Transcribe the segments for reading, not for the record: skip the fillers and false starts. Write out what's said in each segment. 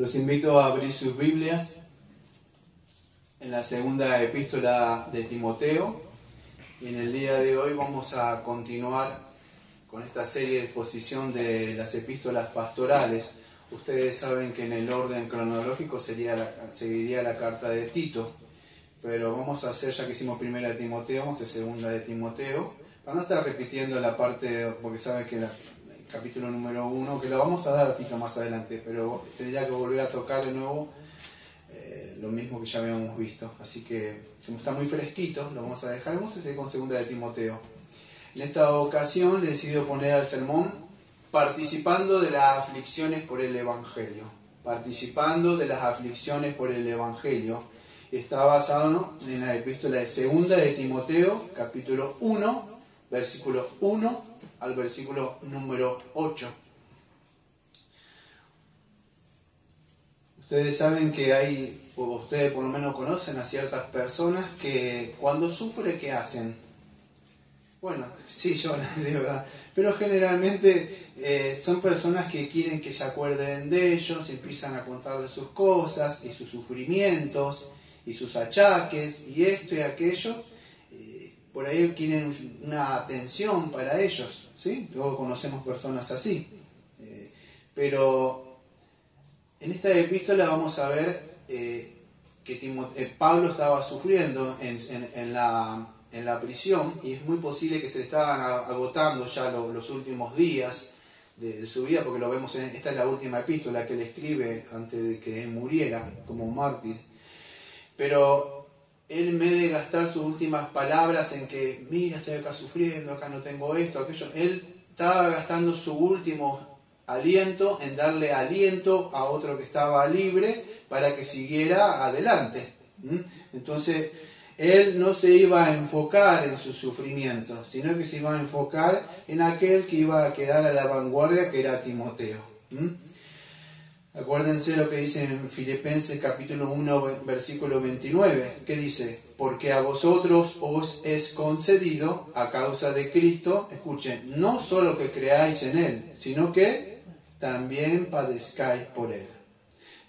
Los invito a abrir sus Biblias en la segunda epístola de Timoteo, y en el día de hoy vamos a continuar con esta serie de exposición de las epístolas pastorales. Ustedes saben que en el orden cronológico seguiría la carta de Tito, pero vamos a hacer, ya que hicimos primera de Timoteo, vamos a hacer segunda de Timoteo, para no estar repitiendo la parte, porque saben que el capítulo número 1, que lo vamos a dar a Tito más adelante, pero tendría que volver a tocar de nuevo lo mismo que ya habíamos visto. Así que, como está muy fresquito, lo vamos a dejar. Vamos a seguir con segunda de Timoteo. En esta ocasión le he decidido poner al sermón participando de las aflicciones por el Evangelio. Participando de las aflicciones por el Evangelio. Está basado en la epístola de segunda de Timoteo, capítulo 1, versículo 1 al versículo número 8. Ustedes saben que hay, o ustedes por lo menos conocen a ciertas personas que cuando sufren, ¿qué hacen? Bueno, sí, lloran, de verdad. Pero generalmente son personas que quieren que se acuerden de ellos, empiezan a contarles sus cosas y sus sufrimientos y sus achaques y esto y aquello. Por ahí quieren una atención para ellos, ¿sí? Luego conocemos personas así. Pero en esta epístola vamos a ver que Pablo estaba sufriendo en la prisión, y es muy posible que se le estaban agotando ya los últimos días de su vida, porque lo vemos esta es la última epístola que él escribe antes de que él muriera como mártir. Pero él, en vez de gastar sus últimas palabras en que, mira, estoy acá sufriendo, acá no tengo esto, aquello, él estaba gastando su último aliento en darle aliento a otro que estaba libre para que siguiera adelante. Entonces, él no se iba a enfocar en su sufrimiento, sino que se iba a enfocar en aquel que iba a quedar a la vanguardia, que era Timoteo. Acuérdense lo que dice en Filipenses capítulo 1, versículo 29, que dice: porque a vosotros os es concedido a causa de Cristo, escuchen, no solo que creáis en Él, sino que también padezcáis por Él.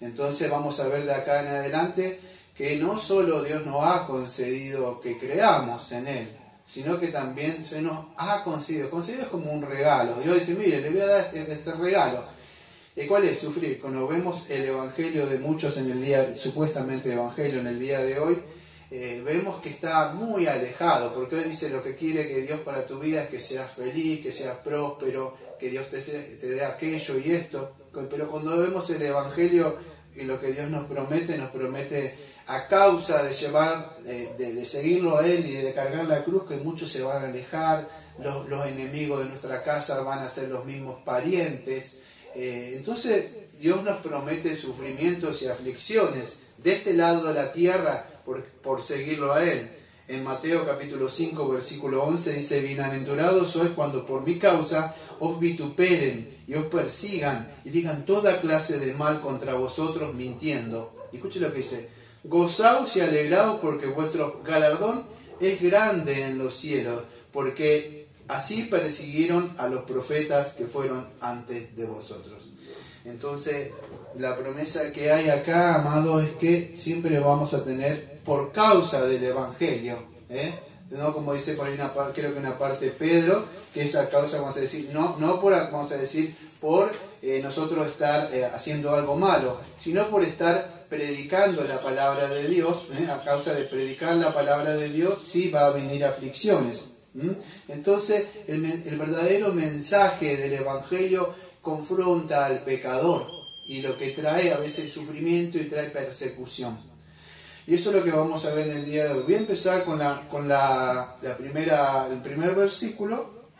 Entonces vamos a ver de acá en adelante que no solo Dios nos ha concedido que creamos en Él, sino que también se nos ha concedido. Concedido es como un regalo. Dios dice, mire, le voy a dar este regalo. ¿Cuál es? Sufrir. Cuando vemos el evangelio de muchos en el día, supuestamente evangelio en el día de hoy, vemos que está muy alejado, porque hoy dice lo que quiere que Dios para tu vida es que seas feliz, que seas próspero, que Dios te dé aquello y esto. Pero cuando vemos el evangelio y lo que Dios nos promete a causa de llevar, de seguirlo a Él y de cargar la cruz, que muchos se van a alejar, los enemigos de nuestra casa van a ser los mismos parientes. Entonces Dios nos promete sufrimientos y aflicciones de este lado de la tierra por seguirlo a Él. En Mateo capítulo 5 versículo 11 dice: bienaventurados sois cuando por mi causa os vituperen y os persigan y digan toda clase de mal contra vosotros mintiendo. Y escuche lo que dice: gozaos y alegraos, porque vuestro galardón es grande en los cielos, porque así persiguieron a los profetas que fueron antes de vosotros. Entonces, la promesa que hay acá, amados, es que siempre vamos a tener por causa del Evangelio, no como dice por ahí creo que una parte Pedro, que esa causa, vamos a decir, no por, vamos a decir, por nosotros estar haciendo algo malo, sino por estar predicando la palabra de Dios. A causa de predicar la palabra de Dios, sí va a venir aflicciones. Entonces el verdadero mensaje del Evangelio confronta al pecador, y lo que trae a veces sufrimiento y trae persecución. Y eso es lo que vamos a ver en el día de hoy. Voy a empezar con el primer versículo,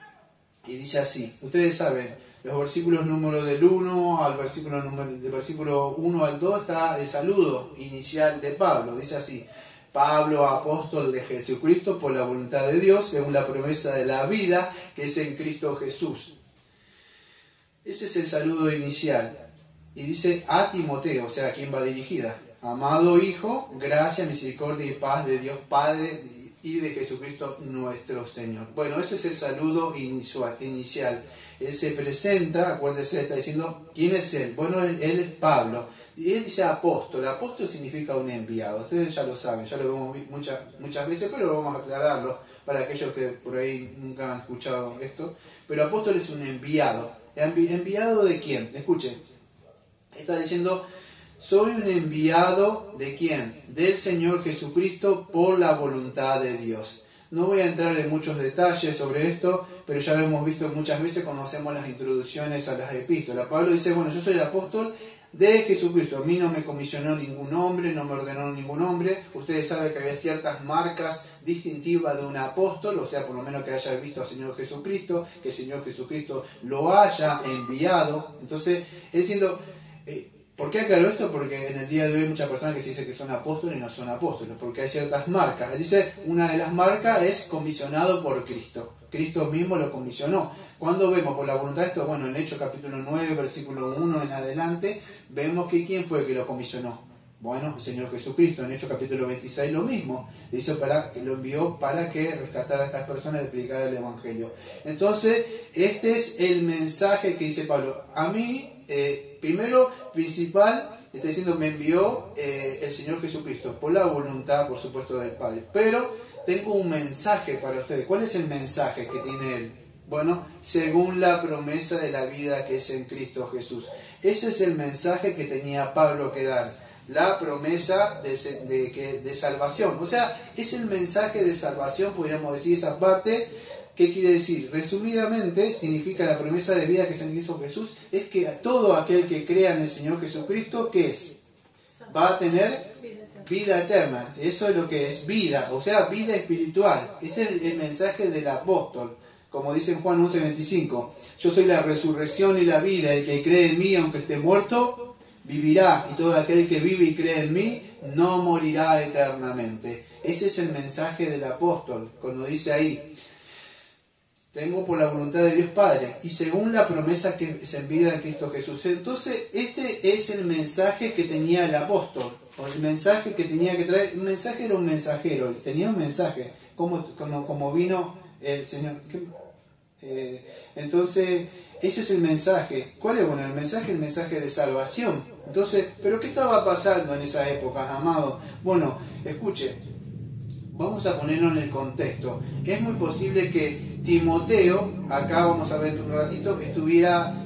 y dice así. Ustedes saben, los versículos número del 1 al versículo 1 al 2 está el saludo inicial de Pablo. Dice así: Pablo, apóstol de Jesucristo por la voluntad de Dios, según la promesa de la vida que es en Cristo Jesús. Ese es el saludo inicial. Y dice a Timoteo, o sea, ¿a quién va dirigida? Amado hijo, gracia, misericordia y paz de Dios Padre y de Jesucristo nuestro Señor. Bueno, ese es el saludo inicial. Él se presenta, acuérdese, está diciendo, ¿quién es él? Bueno, él es Pablo. Y él dice apóstol. Apóstol significa un enviado. Ustedes ya lo saben, ya lo vemos muchas veces, pero vamos a aclararlo para aquellos que por ahí nunca han escuchado esto. Pero apóstol es un enviado. ¿Enviado de quién? Escuchen. Está diciendo, soy un enviado ¿de quién? Del Señor Jesucristo por la voluntad de Dios. No voy a entrar en muchos detalles sobre esto, pero ya lo hemos visto muchas veces cuando hacemos las introducciones a las epístolas. Pablo dice, bueno, yo soy el apóstol de Jesucristo. A mí no me comisionó ningún hombre, no me ordenó ningún hombre. Ustedes saben que había ciertas marcas distintivas de un apóstol, o sea, por lo menos que haya visto al Señor Jesucristo, que el Señor Jesucristo lo haya enviado. Entonces, él diciendo... ¿por qué aclaro esto? Porque en el día de hoy hay muchas personas que se dicen que son apóstoles y no son apóstoles, porque hay ciertas marcas. Él dice, una de las marcas es comisionado por Cristo. Cristo mismo lo comisionó. Cuando vemos por la voluntad de esto, bueno, en Hechos capítulo 9, versículo 1 en adelante, vemos que ¿quién fue que lo comisionó? Bueno, el Señor Jesucristo. En Hechos capítulo 26 lo mismo. Lo envió para que rescatara a estas personas y le predicara el Evangelio. Entonces, este es el mensaje que dice Pablo. A mí, primero, principal, está diciendo, me envió el Señor Jesucristo, por la voluntad, por supuesto, del Padre. Pero tengo un mensaje para ustedes. ¿Cuál es el mensaje que tiene Él? Bueno, según la promesa de la vida que es en Cristo Jesús. Ese es el mensaje que tenía Pablo que dar. La promesa de salvación. O sea, es el mensaje de salvación, podríamos decir, esa parte. ¿Qué quiere decir? Resumidamente, significa la promesa de vida que es en Cristo Jesús, es que todo aquel que crea en el Señor Jesucristo, ¿qué es? Va a tener vida eterna. Eso es lo que es vida, o sea, vida espiritual. Ese es el mensaje del apóstol. Como dice en Juan 11:25, yo soy la resurrección y la vida, el que cree en mí, aunque esté muerto, vivirá, y todo aquel que vive y cree en mí, no morirá eternamente. Ese es el mensaje del apóstol, cuando dice ahí, tengo por la voluntad de Dios Padre, y según la promesa que se envía en Cristo Jesús. Entonces, este es el mensaje que tenía el apóstol, o el mensaje que tenía que traer. Un mensaje era un mensajero, tenía un mensaje, como vino el Señor. Entonces, ese es el mensaje. ¿Cuál es? Bueno, el mensaje de salvación. Entonces, ¿pero qué estaba pasando en esa época, amado? Bueno, escuche, vamos a ponerlo en el contexto. Es muy posible que Timoteo, acá vamos a ver un ratito, estuviera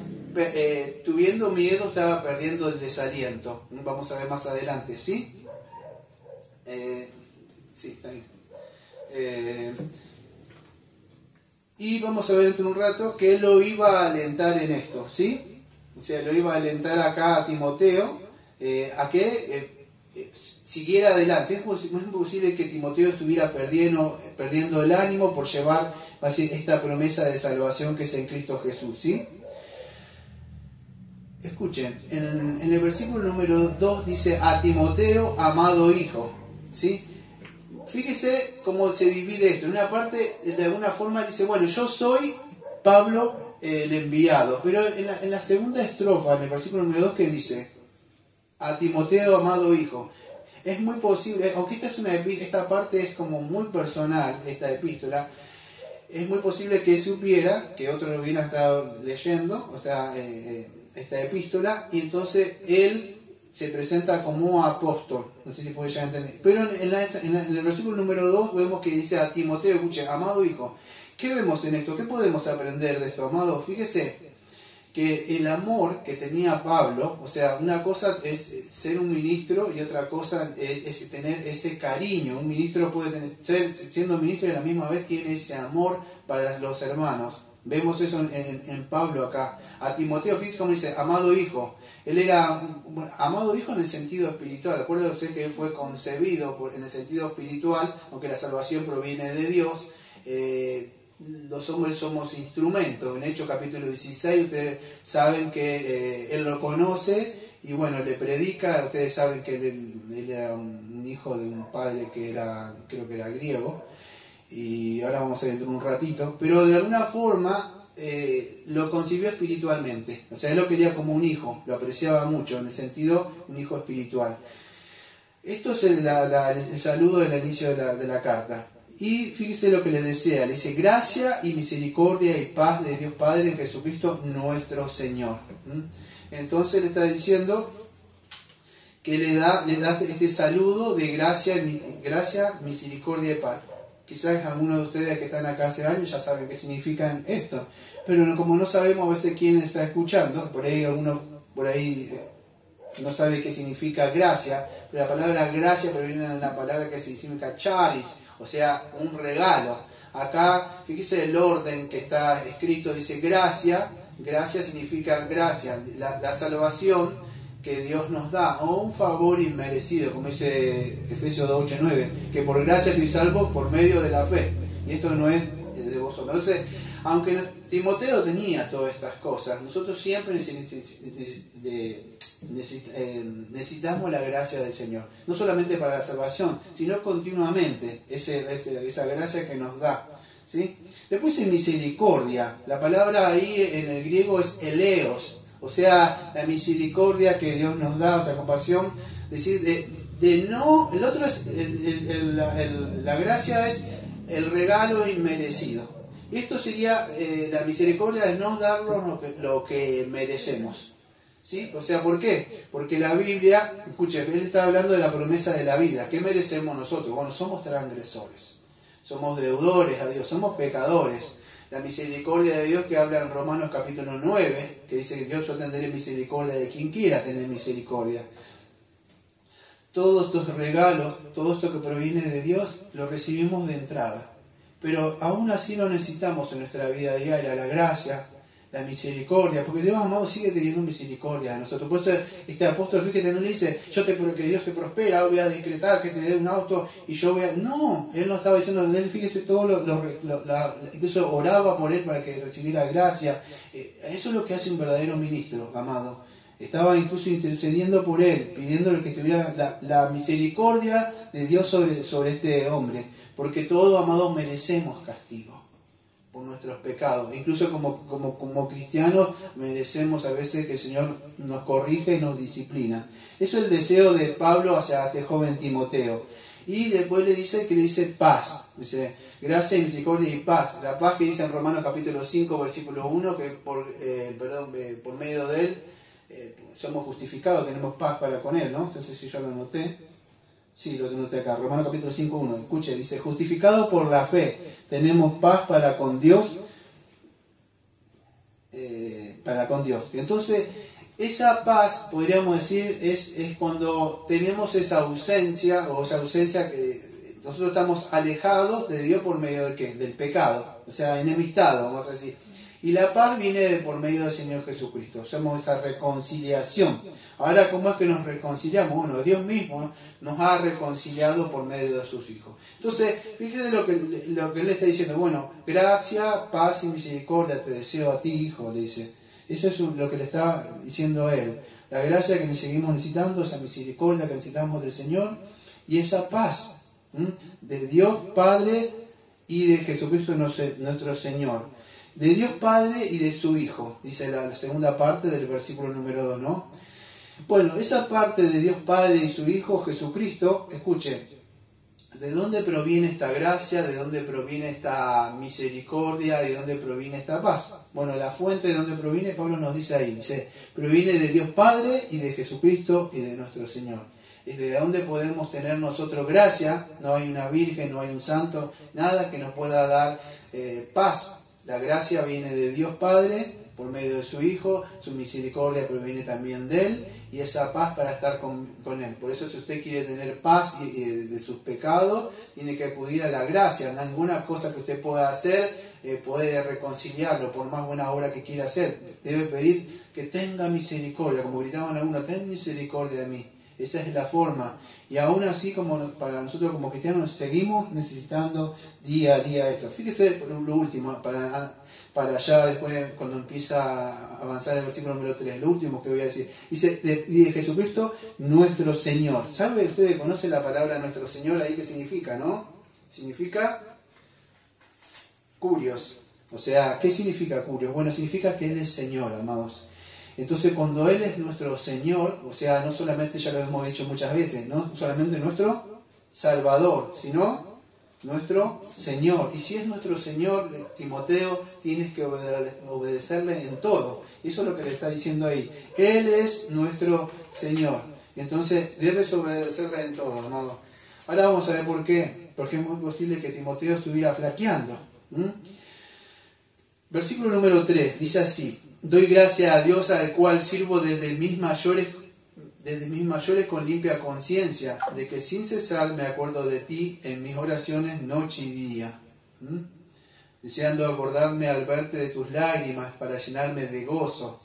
tuviendo miedo, estaba perdiendo el desaliento. Vamos a ver más adelante, ¿sí? Sí, está bien. Y vamos a ver dentro de un rato que él lo iba a alentar en esto, ¿sí? O sea, lo iba a alentar acá a Timoteo a que siguiera adelante. Es muy posible que Timoteo estuviera perdiendo el ánimo por llevar esta promesa de salvación que es en Cristo Jesús, ¿sí? Escuchen, en el versículo número 2 dice, a Timoteo, amado hijo, ¿sí? Fíjese cómo se divide esto. En una parte, de alguna forma, dice, bueno, yo soy Pablo el enviado. Pero en la segunda estrofa, en el versículo número 2, ¿qué dice? A Timoteo, amado hijo. Es muy posible, aunque esta parte es como muy personal, esta epístola, es muy posible que supiera, que otro lo hubiera estado leyendo, esta epístola, y entonces él se presenta como apóstol. No sé si puede ya entender. Pero en el versículo número 2 vemos que dice a Timoteo, escuche, amado hijo. ¿Qué vemos en esto? ¿Qué podemos aprender de esto, amado? Fíjese que el amor que tenía Pablo, o sea, una cosa es ser un ministro y otra cosa es tener ese cariño. Un ministro puede siendo ministro y a la misma vez tiene ese amor para los hermanos. Vemos eso en Pablo acá. A Timoteo, fíjese cómo dice, amado hijo. Él era amado hijo en el sentido espiritual. Acuérdense que él fue concebido en el sentido espiritual, aunque la salvación proviene de Dios. Los hombres somos instrumentos. En Hechos capítulo 16 ustedes saben que él lo conoce y bueno, le predica. Ustedes saben que él era un hijo de un padre que creo que era griego, y ahora vamos a ver dentro de un ratito, pero de alguna forma lo concibió espiritualmente. O sea, él lo quería como un hijo, lo apreciaba mucho, en el sentido un hijo espiritual. Esto es el saludo del inicio de la carta. Y fíjese lo que le desea, le dice gracia y misericordia y paz de Dios Padre en Jesucristo nuestro Señor. Entonces le está diciendo que le da este saludo de gracia, misericordia y paz. Quizás algunos de ustedes que están acá hace años ya saben qué significan esto, pero como no sabemos a veces quién está escuchando, por ahí alguno no sabe qué significa gracia, pero la palabra gracia proviene de una palabra que significa charis, o sea, un regalo. Acá, fíjese el orden que está escrito, dice gracia significa gracia, la salvación que Dios nos da, o un favor inmerecido, como dice Efesios 2:8-9, que por gracia sois salvos por medio de la fe, y esto no es de vosotros. Entonces, aunque Timoteo tenía todas estas cosas, nosotros siempre necesitamos la gracia del Señor, no solamente para la salvación, sino continuamente, esa gracia que nos da, ¿sí? Después en misericordia, la palabra ahí en el griego es eleos, o sea, la misericordia que Dios nos da, o sea, compasión, decir, el otro es, la gracia es el regalo inmerecido. Y esto sería la misericordia de no darnos lo que merecemos. ¿Sí? O sea, ¿por qué? Porque la Biblia, escuche, él está hablando de la promesa de la vida. ¿Qué merecemos nosotros? Bueno, somos transgresores, somos deudores a Dios, somos pecadores. La misericordia de Dios que habla en Romanos capítulo 9, que dice que yo tendré misericordia de quien quiera tener misericordia. Todos estos regalos, todo esto que proviene de Dios, lo recibimos de entrada. Pero aún así lo necesitamos en nuestra vida diaria, la gracia, la misericordia, porque Dios amado sigue teniendo misericordia a nosotros. Por eso este apóstol, fíjate, no le dice, que Dios te prospera, voy a decretar que te dé un auto y yo voy a... No, él no estaba diciendo, él fíjese todo, incluso oraba por él para que recibiera gracia. Eso es lo que hace un verdadero ministro, amado. Estaba incluso intercediendo por él, pidiéndole que tuviera la misericordia de Dios sobre este hombre, porque todos, amados, merecemos castigo por nuestros pecados. Incluso como cristianos merecemos a veces que el Señor nos corrija y nos disciplina. Eso es el deseo de Pablo hacia este joven Timoteo. Y después le dice paz. Dice gracia, misericordia y paz. La paz que dice en Romanos capítulo 5, versículo 1, que por medio de él somos justificados, tenemos paz para con él, ¿no? Entonces si yo lo anoté. Sí, lo anoté acá, Romanos capítulo 5:1. Escuche, dice, justificados por la fe, tenemos paz para con Dios. Entonces, esa paz, podríamos decir, es cuando tenemos esa ausencia que nosotros estamos alejados de Dios por medio de ¿qué? Del pecado, o sea, enemistados, vamos a decir. Y la paz viene por medio del Señor Jesucristo. Somos esa reconciliación. Ahora, ¿cómo es que nos reconciliamos? Bueno, Dios mismo nos ha reconciliado por medio de sus hijos. Entonces, fíjese lo que Él está diciendo. Bueno, gracia, paz y misericordia te deseo a ti, hijo, le dice. Eso es lo que le está diciendo a Él. La gracia que seguimos necesitando, esa misericordia que necesitamos del Señor y esa paz de Dios Padre y de Jesucristo nuestro Señor. De Dios Padre y de su Hijo, dice la segunda parte del versículo número 2, ¿no? Bueno, esa parte de Dios Padre y su Hijo, Jesucristo, escuchen, ¿de dónde proviene esta gracia? ¿De dónde proviene esta misericordia? ¿De dónde proviene esta paz? Bueno, la fuente de dónde proviene, Pablo nos dice ahí, dice, proviene de Dios Padre y de Jesucristo y de nuestro Señor. Es de dónde podemos tener nosotros gracia, no hay una virgen, no hay un santo, nada que nos pueda dar paz. La gracia viene de Dios Padre por medio de su Hijo, su misericordia proviene también de Él y esa paz para estar con Él. Por eso si usted quiere tener paz de sus pecados, tiene que acudir a la gracia. Ninguna cosa que usted pueda hacer puede reconciliarlo, por más buena obra que quiera hacer. Debe pedir que tenga misericordia, como gritaban algunos, ten misericordia de mí. Esa es la forma. Y aún así, como para nosotros como cristianos, seguimos necesitando día a día esto. Fíjese lo último, para allá después, cuando empieza a avanzar el versículo número 3, lo último que voy a decir. Dice, de Jesucristo, nuestro Señor. ¿Sabe? Ustedes conocen la palabra nuestro Señor, ahí qué significa, ¿no? Significa curios. O sea, ¿qué significa curios? Bueno, significa que Él es Señor, amados. Entonces, cuando Él es nuestro Señor, o sea, no solamente, ya lo hemos dicho muchas veces, no solamente nuestro Salvador, sino nuestro Señor. Y si es nuestro Señor, Timoteo, tienes que obedecerle en todo. Y eso es lo que le está diciendo ahí. Él es nuestro Señor. Entonces debes obedecerle en todo, amado. Ahora vamos a ver por qué. Porque es muy posible que Timoteo estuviera flaqueando. Versículo número 3 dice así: doy gracias a Dios, al cual sirvo desde mis mayores con limpia conciencia, de que sin cesar me acuerdo de ti en mis oraciones noche y día, deseando acordarme al verte de tus lágrimas para llenarme de gozo.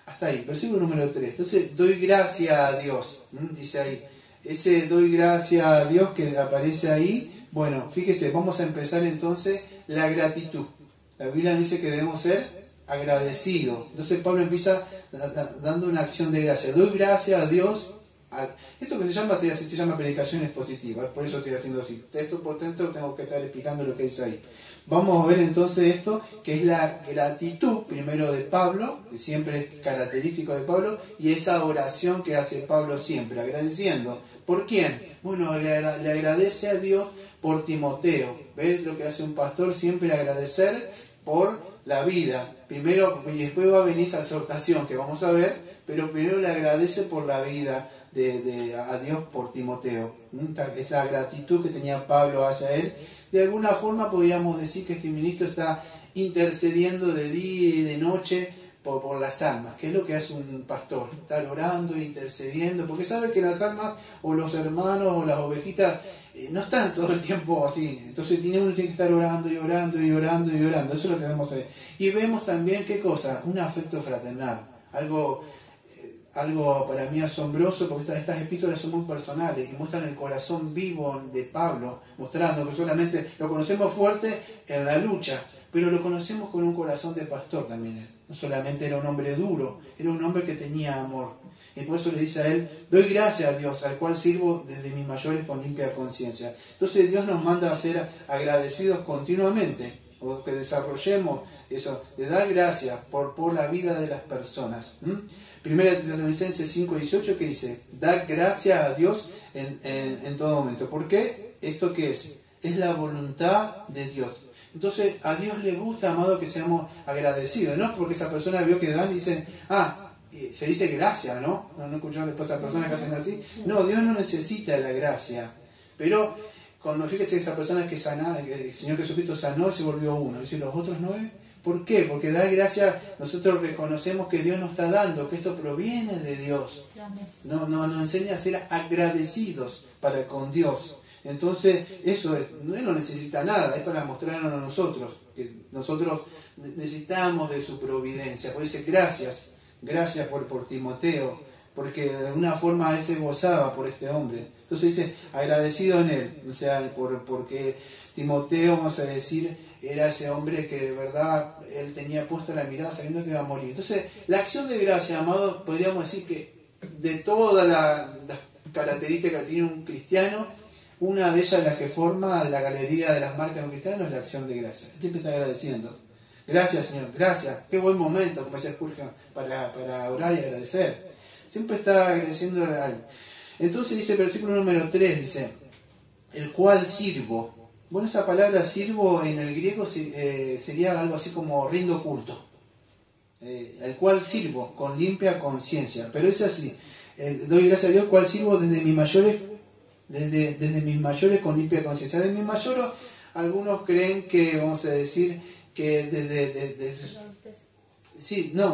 Hasta ahí, versículo número 3. Entonces, doy gracias a Dios, dice ahí. Ese doy gracias a Dios que aparece ahí, bueno, fíjese, vamos a empezar entonces la gratitud. La Biblia dice que debemos ser agradecidos. Entonces Pablo empieza dando una acción de gracia. Doy gracias a Dios. Esto que se llama predicaciones positivas, por eso estoy haciendo así. Texto por texto tengo que estar explicando lo que dice ahí. Vamos a ver entonces esto, que es la gratitud, primero de Pablo, que siempre es característico de Pablo, y esa oración que hace Pablo siempre, agradeciendo. ¿Por quién? Bueno, le agradece a Dios por Timoteo. ¿Ves lo que hace un pastor? Siempre agradecer por la vida. Primero, y después va a venir esa exhortación que vamos a ver, pero primero le agradece por la vida a Dios por Timoteo. Esa gratitud que tenía Pablo hacia él. De alguna forma podríamos decir que este ministro está intercediendo de día y de noche por las almas, que es lo que hace un pastor, estar orando, intercediendo, porque sabe que las almas o los hermanos o las ovejitas no están todo el tiempo así, entonces uno tiene que estar orando y orando y orando y orando, eso es lo que vemos ahí. Y vemos también, ¿qué cosa? Un afecto fraternal, algo para mí asombroso, porque estas epístolas son muy personales y muestran el corazón vivo de Pablo, mostrando que solamente lo conocemos fuerte en la lucha, pero lo conocemos con un corazón de pastor también él. No solamente era un hombre duro, era un hombre que tenía amor. Y por eso le dice a él: doy gracias a Dios, al cual sirvo desde mis mayores con limpia conciencia. Entonces Dios nos manda a ser agradecidos continuamente, o que desarrollemos eso, de dar gracias por la vida de las personas. Primera Tesalonicenses 5:18 que dice: da gracias a Dios en todo momento. ¿Por qué? ¿Esto qué es? Es la voluntad de Dios. Entonces a Dios le gusta, amado, que seamos agradecidos, no porque esa persona vio que dan y dicen, se dice gracias, ¿no? No escucharon después a personas que hacen así. No, Dios no necesita la gracia. Pero cuando fíjese esa persona que el Señor Jesucristo sanó, se volvió uno. Dice, los otros 9. ¿Por qué? Porque dar gracias, nosotros reconocemos que Dios nos está dando, que esto proviene de Dios. Nos enseña a ser agradecidos para con Dios. Entonces, eso es, Él no necesita nada, es para mostrarnos a nosotros, que nosotros necesitamos de su providencia. Por eso dice, gracias por Timoteo, porque de alguna forma Él se gozaba por este hombre. Entonces dice, agradecido en Él, o sea, porque Timoteo, vamos a decir, era ese hombre que de verdad Él tenía puesta la mirada sabiendo que iba a morir. Entonces, la acción de gracia, amados, podríamos decir que de todas las características que tiene un cristiano, una de ellas, la que forma la galería de las marcas de un cristiano, es la acción de gracia. Siempre está agradeciendo. Gracias, Señor, gracias. Qué buen momento, como decía Spurgeon, para orar y agradecer. Siempre está agradeciendo a Él. Entonces dice el versículo número 3, dice, el cual sirvo. Bueno, esa palabra sirvo en el griego sería algo así como rindo culto. El cual sirvo con limpia conciencia. Pero es así, doy gracias a Dios, cual sirvo desde mis mayores con limpia conciencia. Desde mis mayores, algunos creen que, vamos a decir, que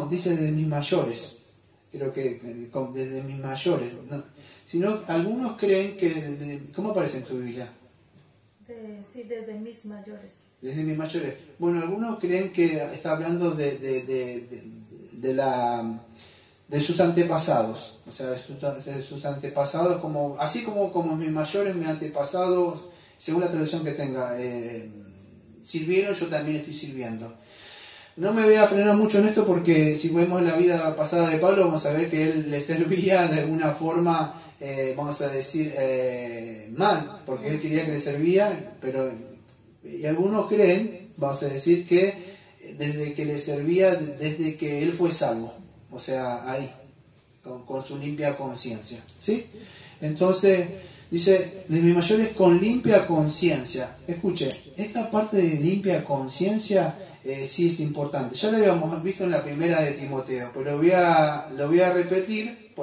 dice desde mis mayores. Creo que desde mis mayores. No. Sino, algunos creen que, ¿cómo aparece en tu Biblia? Desde mis mayores. Desde mis mayores. Bueno, algunos creen que está hablando de sus antepasados. O sea, de sus antepasados, así como mis mayores, mis antepasados, según la traducción que tenga, sirvieron, yo también estoy sirviendo. No me voy a frenar mucho en esto porque si vemos la vida pasada de Pablo, vamos a ver que él le servía de alguna forma, vamos a decir, mal, porque él quería que le servía, y algunos creen, vamos a decir, que desde que le servía, desde que él fue salvo, o sea, ahí, con su limpia conciencia, ¿sí? Entonces, Dice, de mis mayores con limpia conciencia. Escuche, esta parte de limpia conciencia sí es importante. Ya lo habíamos visto en la primera de Timoteo, pero lo voy a repetir.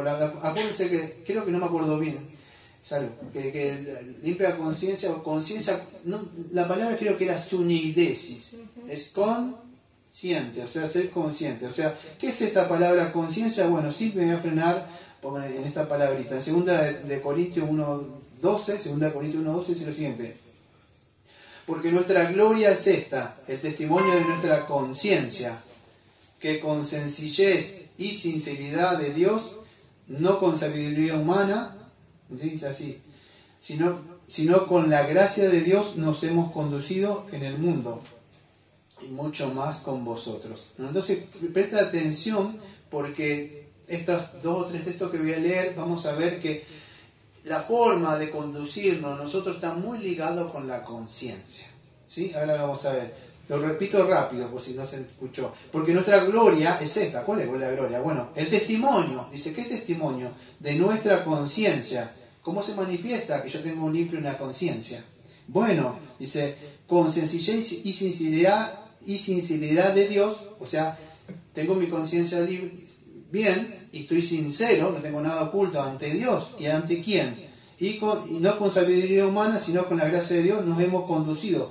Acuérdense que creo que no me acuerdo bien. ¿Sabe? Que limpia conciencia o conciencia, no, la palabra creo que era sunidesis. Es consciente, o sea, ser consciente. O sea, ¿qué es esta palabra conciencia? Bueno, sí me voy a frenar en esta palabrita. En 2 de Corintios 1:12, 2 Corintios 1:12 dice lo siguiente: porque nuestra gloria es esta, el testimonio de nuestra conciencia, que con sencillez y sinceridad de Dios, no con sabiduría humana, dice así, sino con la gracia de Dios nos hemos conducido en el mundo, y mucho más con vosotros. Entonces, presta atención, porque estos 2 o 3 textos que voy a leer, vamos a ver que la forma de conducirnos nosotros está muy ligado con la conciencia. ¿Sí? Ahora lo vamos a ver. Lo repito rápido, por si no se escuchó. Porque nuestra gloria es esta. ¿Cuál es la gloria? Bueno, el testimonio. Dice, ¿qué testimonio? De nuestra conciencia. ¿Cómo se manifiesta que yo tengo un limpio y una conciencia? Bueno, dice, con sencillez y sinceridad de Dios, o sea, tengo mi conciencia bien y estoy sincero, no tengo nada oculto ante Dios. ¿Y ante quién? Y no con sabiduría humana, sino con la gracia de Dios nos hemos conducido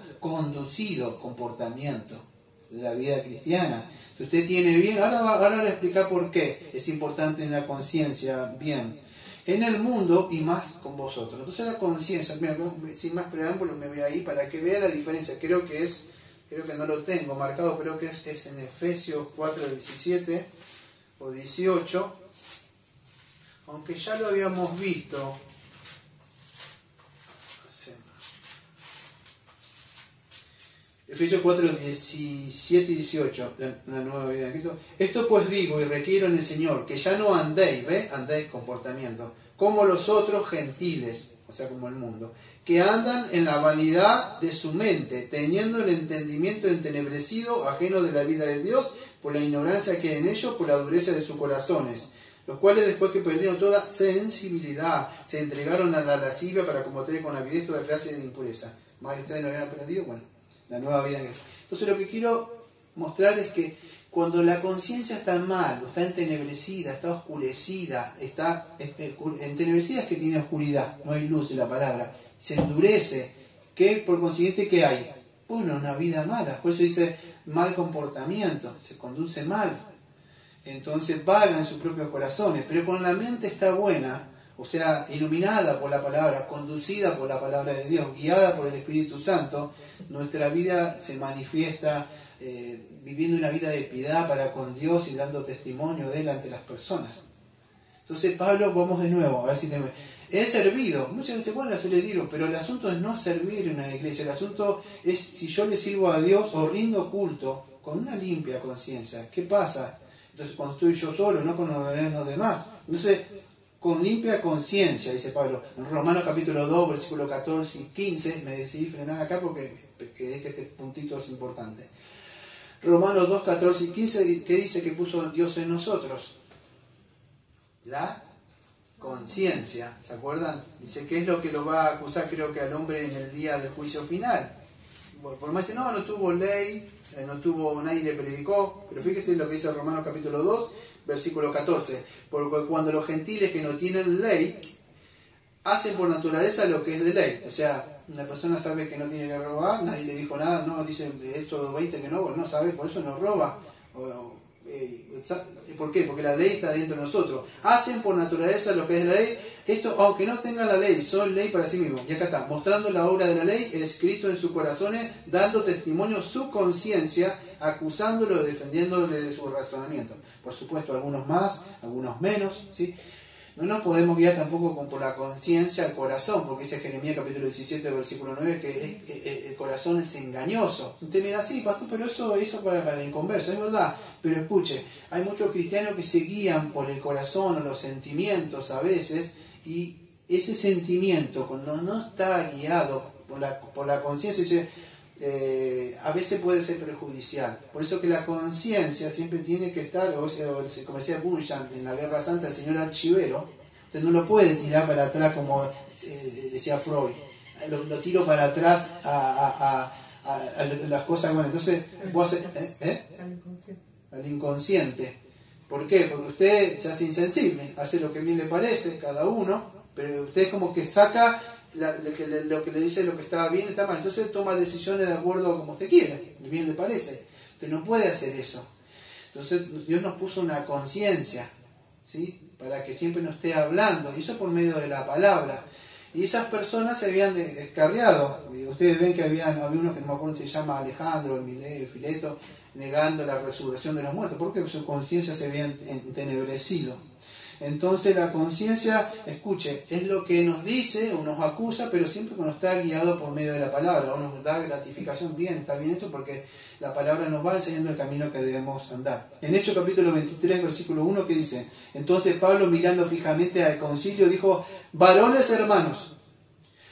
comportamiento de la vida cristiana. Si usted tiene bien, ahora le voy a explicar por qué es importante en la conciencia bien. En el mundo y más con vosotros. Entonces la conciencia, sin más preámbulos me voy ahí para que vea la diferencia. Creo que no lo tengo marcado, creo que es en Efesios 4:17 o 18, aunque ya lo habíamos visto. Efesios 4:17 y 18, la nueva vida de Cristo. Esto pues digo y requiero en el Señor, que ya no andéis, andéis comportamiento, como los otros gentiles, o sea, como el mundo, que andan en la vanidad de su mente, teniendo el entendimiento entenebrecido, ajeno de la vida de Dios, por la ignorancia que hay en ellos, por la dureza de sus corazones, los cuales después que perdieron toda sensibilidad, se entregaron a la lascivia para cometer con avidez toda clase de impureza. Más que ustedes no habían aprendido, bueno, la nueva vida. Entonces lo que quiero mostrar es que cuando la conciencia está mal, está entenebrecida, está oscurecida, entenebrecida es que tiene oscuridad, no hay luz en la palabra, se endurece, que por consiguiente ¿qué hay? Bueno, una vida mala, por eso dice mal comportamiento, se conduce mal, entonces vaga en sus propios corazones, pero cuando la mente está buena, o sea, iluminada por la palabra, conducida por la palabra de Dios, guiada por el Espíritu Santo, nuestra vida se manifiesta viviendo una vida de piedad para con Dios y dando testimonio de Él ante las personas. Entonces Pablo, vamos de nuevo, a ver si he servido, muchas veces, bueno, se le digo, pero el asunto es no servir en una iglesia, el asunto es si yo le sirvo a Dios o rindo culto con una limpia conciencia. ¿Qué pasa? Entonces cuando estoy yo solo, no con los demás. Entonces, con limpia conciencia, dice Pablo, en Romanos capítulo 2, versículos 14 y 15, me decidí frenar acá porque este puntito es importante. Romanos 2, 14 y 15, ¿qué dice que puso Dios en nosotros? La conciencia, ¿se acuerdan? Dice que es lo que lo va a acusar, creo que al hombre en el día del juicio final. Por más dice, no tuvo ley, nadie le predicó, pero fíjese lo que dice Romanos capítulo 2, versículo 14, porque cuando los gentiles que no tienen ley hacen por naturaleza lo que es de ley, o sea, una persona sabe que no tiene que robar, nadie le dijo nada, no, dice Éxodo 20 que no, bueno, no sabe, por eso no roba. ¿Por qué? Porque la ley está dentro de nosotros. Hacen por naturaleza lo que es la ley, esto aunque no tengan la ley, son ley para sí mismos. Y acá está, mostrando la obra de la ley, escrito en sus corazones, dando testimonio su conciencia, acusándolo, defendiéndole de su razonamiento. Por supuesto, algunos más, algunos menos, ¿sí? No nos podemos guiar tampoco por la conciencia al corazón, porque dice Jeremías capítulo 17, versículo 9, que el corazón es engañoso. Usted mira, sí, pastor, pero eso para el inconverso, es verdad. Pero escuche, hay muchos cristianos que se guían por el corazón o los sentimientos a veces, y ese sentimiento, cuando no está guiado por la conciencia, a veces puede ser perjudicial. Por eso que la conciencia siempre tiene que estar, como decía Bunyan en la Guerra Santa, el señor archivero, Usted no lo puede tirar para atrás como decía Freud. Lo tiro para atrás a las cosas buenas. Entonces, vos al inconsciente. ¿Por qué? Porque usted se hace insensible, hace lo que bien le parece, cada uno, pero usted es como que saca lo que le dice lo que está bien, está mal. Entonces toma decisiones de acuerdo a como usted quiere, bien le parece. Usted no puede hacer eso. Entonces Dios nos puso una conciencia, ¿sí? Para que siempre nos esté hablando, y eso por medio de la palabra. Y esas personas se habían descarriado. Ustedes ven que había uno que no me acuerdo si se llama Alejandro, Emilio, Fileto, negando la resurrección de los muertos, porque su conciencia se había entenebrecido. Entonces la conciencia, escuche, es lo que nos dice o nos acusa, pero siempre cuando está guiado por medio de la palabra, o nos da gratificación. Bien, está bien esto porque la palabra nos va enseñando el camino que debemos andar. En Hechos capítulo 23, versículo 1, que dice: entonces Pablo, mirando fijamente al concilio, dijo: varones hermanos,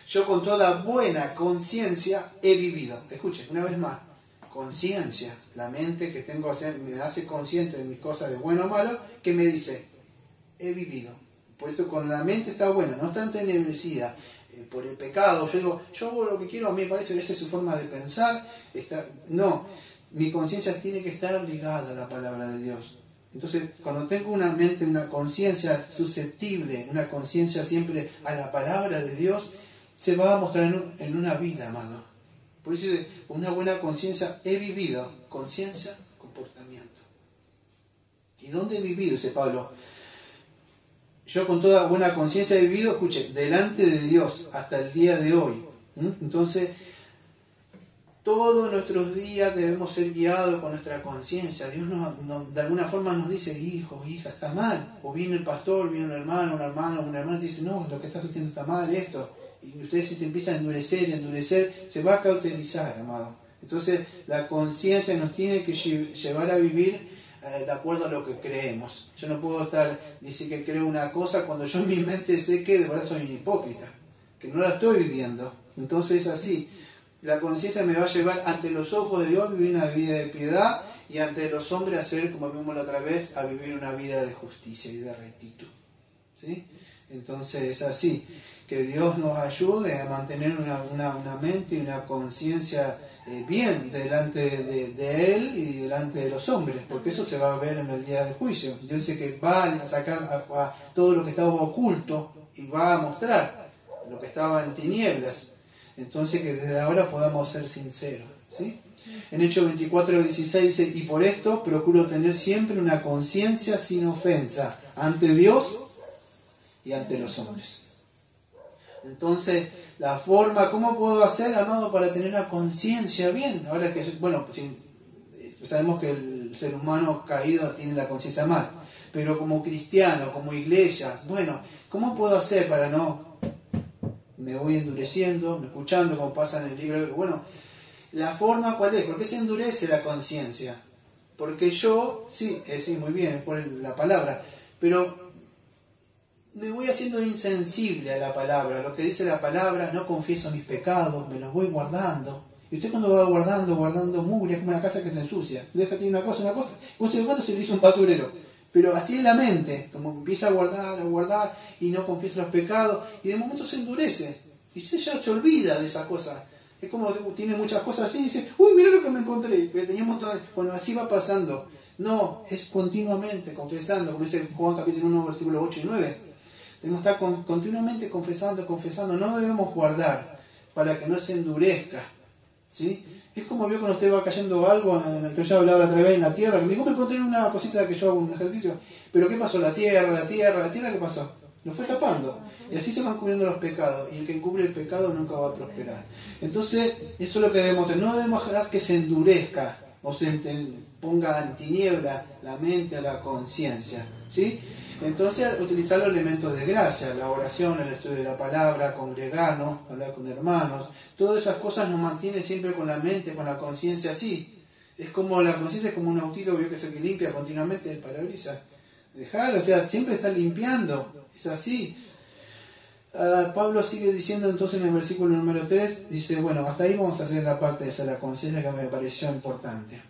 yo con toda buena conciencia he vivido. Escuche, una vez más, conciencia, la mente que tengo me hace consciente de mis cosas de bueno o malo, que me dice: he vivido. Por eso con la mente está buena, no está entenebrecida por el pecado. Yo digo, yo hago lo que quiero, a mí me parece que esa es su forma de pensar. No, mi conciencia tiene que estar ligada a la palabra de Dios. Entonces, cuando tengo una mente, una conciencia susceptible, una conciencia siempre a la palabra de Dios, se va a mostrar en una vida, amado. Por eso, con una buena conciencia he vivido. Conciencia, comportamiento. ¿Y dónde he vivido? Dice Pablo. Yo con toda buena conciencia he vivido, escuche, delante de Dios hasta el día de hoy. Entonces, todos nuestros días debemos ser guiados con nuestra conciencia. Dios de alguna forma nos dice: hijo, hija, está mal. O viene el pastor, viene un hermano, y dice: no, lo que estás haciendo está mal, esto. Y usted, si se empieza a endurecer, se va a cauterizar, amado. Entonces, la conciencia nos tiene que llevar a vivir de acuerdo a lo que creemos. Yo no puedo decir que creo una cosa cuando yo en mi mente sé que de verdad soy un hipócrita, que no la estoy viviendo. Entonces es así. La conciencia me va a llevar ante los ojos de Dios a vivir una vida de piedad, y ante los hombres a hacer, como vimos la otra vez, a vivir una vida de justicia y de rectitud. ¿Sí? Entonces es así. Que Dios nos ayude a mantener una mente y una conciencia bien delante de Él y delante de los hombres, porque eso se va a ver en el día del juicio. Dios dice que va a sacar a todo lo que estaba oculto y va a mostrar lo que estaba en tinieblas. Entonces, que desde ahora podamos ser sinceros, ¿sí? En Hechos 24:16 dice: y por esto procuro tener siempre una conciencia sin ofensa ante Dios y ante los hombres. Entonces, la forma, ¿cómo puedo hacer, amado, para tener una conciencia bien? Ahora que, bueno, sabemos que el ser humano caído tiene la conciencia mal, pero como cristiano, como iglesia, bueno, ¿cómo puedo hacer para no? Me voy endureciendo, me escuchando, como pasa en el libro. Bueno, la forma, ¿cuál es? ¿Por qué se endurece la conciencia? Porque yo, sí, muy bien, es por la palabra, pero me voy haciendo insensible a la palabra, a lo que dice la palabra. No confieso mis pecados, me los voy guardando. Y usted, cuando va guardando mugre, es como una casa que se ensucia. Deja tiene una cosa, y usted, ¿cuánto se le hizo un basurero? Pero así es la mente, como empieza a guardar, y no confiesa los pecados, y de momento se endurece. Y usted ya se olvida de esa cosa. Es como tiene muchas cosas así, y dice: uy, mira lo que me encontré. Pero tenía un montón de... Bueno, así va pasando. No, es continuamente confesando, como dice Juan capítulo 1, versículos 8 y 9. Debemos estar continuamente confesando. No debemos guardar para que no se endurezca, ¿sí? Es como vio cuando usted va cayendo algo, que yo hablaba la otra vez en la tierra, que me encontré una cosita que yo hago un ejercicio. Pero ¿qué pasó? La tierra, ¿qué pasó? Lo fue tapando. Y así se van cubriendo los pecados. Y el que encubre el pecado nunca va a prosperar. Entonces, eso es lo que debemos hacer. No debemos dejar que se endurezca o se ponga en tiniebla la mente o la conciencia, ¿sí? Entonces, utilizar los elementos de gracia, la oración, el estudio de la palabra, congregarnos, hablar con hermanos, todas esas cosas nos mantienen siempre con la mente, con la conciencia así. Es como la conciencia es como un autito que se limpia continuamente el parabrisas. Dejar, o sea, siempre está limpiando, es así. Pablo sigue diciendo entonces en el versículo número 3, dice, bueno, hasta ahí vamos a hacer la parte de esa, la conciencia, que me pareció importante.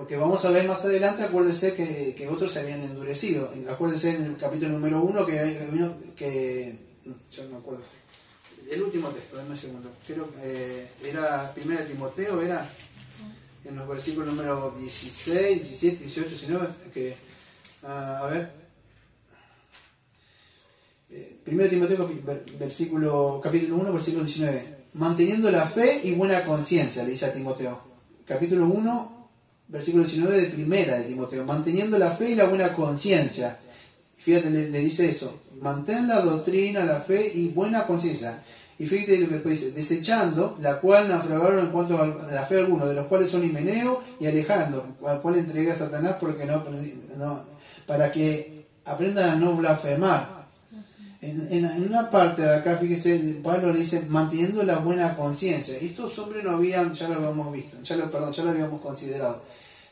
Porque vamos a ver más adelante, acuérdese que otros se habían endurecido. Acuérdese en el capítulo número 1 que yo no me acuerdo. El último texto, dame un segundo. Creo que era 1 Timoteo, era en los versículos número 16, 17, 18, 19, que, a ver. 1 Timoteo capítulo 1, versículo 19. Manteniendo la fe y buena conciencia, le dice a Timoteo. Capítulo 1, versículo 19 de 1 de Timoteo. Manteniendo la fe y la buena conciencia. Fíjate, le dice eso. Mantén la doctrina, la fe y buena conciencia. Y fíjate lo que después dice. Desechando, la cual naufragaron en cuanto a la fe algunos, de los cuales son Himeneo y Alejandro, al cual entregué a Satanás porque para que aprendan a no blasfemar. En una parte de acá, fíjese, Pablo le dice, manteniendo la buena conciencia. Y estos hombres no habían, ya lo habíamos visto, ya lo habíamos considerado.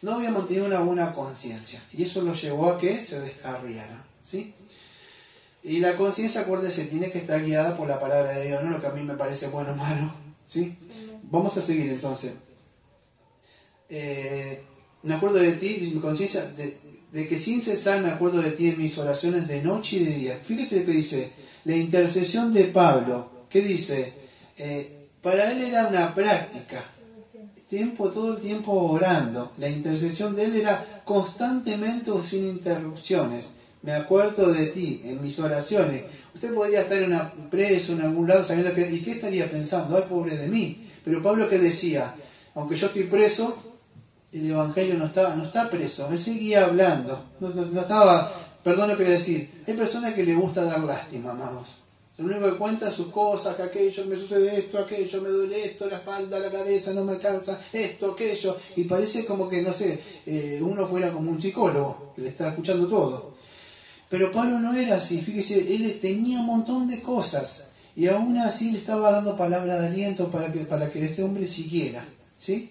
No habían mantenido una buena conciencia. Y eso los llevó a que se descarriaran, ¿sí? Y la conciencia, acuérdese, tiene que estar guiada por la palabra de Dios, no lo que a mí me parece bueno o malo, ¿sí? Vamos a seguir entonces. Me acuerdo de ti, mi conciencia, de que sin cesar me acuerdo de ti en mis oraciones de noche y de día. Fíjate lo que dice, la intercesión de Pablo, ¿qué dice? Para él era una práctica, todo el tiempo orando. La intercesión de él era constantemente o sin interrupciones. Me acuerdo de ti en mis oraciones. Usted podría estar preso en algún lado sabiendo que, ¿y qué estaría pensando? Ay, pobre de mí. Pero Pablo, ¿qué decía? Aunque yo estoy preso, el Evangelio no está preso, él seguía hablando, no estaba, perdón lo que voy a decir, hay personas que les gusta dar lástima, amados, lo único que cuenta sus cosas, que aquello, me sucede esto, aquello, me duele esto, la espalda, la cabeza, no me alcanza, esto, aquello, y parece como que, no sé, uno fuera como un psicólogo, que le está escuchando todo, pero Pablo no era así, fíjese, él tenía un montón de cosas, y aún así le estaba dando palabra de aliento para que este hombre siguiera, ¿sí?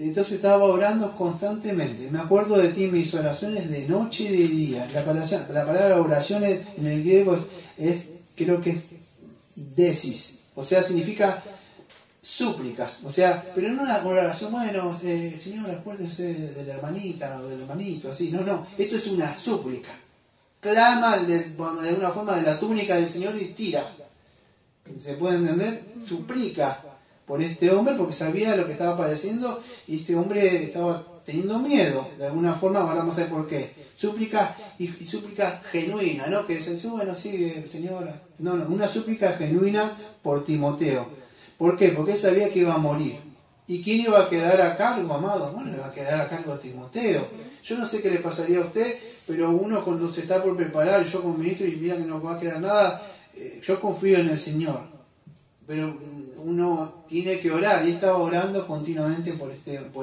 Entonces estaba orando constantemente. Me acuerdo de ti en mis oraciones de noche y de día. La palabra oraciones en el griego creo que es desis. O sea, significa súplicas. O sea, pero no una oración, bueno, Señor, acuérdese de la hermanita o del hermanito, así. No. Esto es una súplica. Clama de una forma de la túnica del Señor y tira. ¿Se puede entender? Suplica por este hombre porque sabía lo que estaba padeciendo y este hombre estaba teniendo miedo de alguna forma. Ahora vamos a ver por qué. Súplica y súplica genuina, ¿no? Que dice, bueno, sí, señora. No, una súplica genuina por Timoteo. ¿Por qué? Porque él sabía que iba a morir. ¿Y quién iba a quedar a cargo, amado? Bueno, iba a quedar a cargo de Timoteo. Yo no sé qué le pasaría a usted, pero uno cuando se está por preparar, yo como ministro y mira que no va a quedar nada, yo confío en el Señor. Pero uno tiene que orar, y estaba orando continuamente por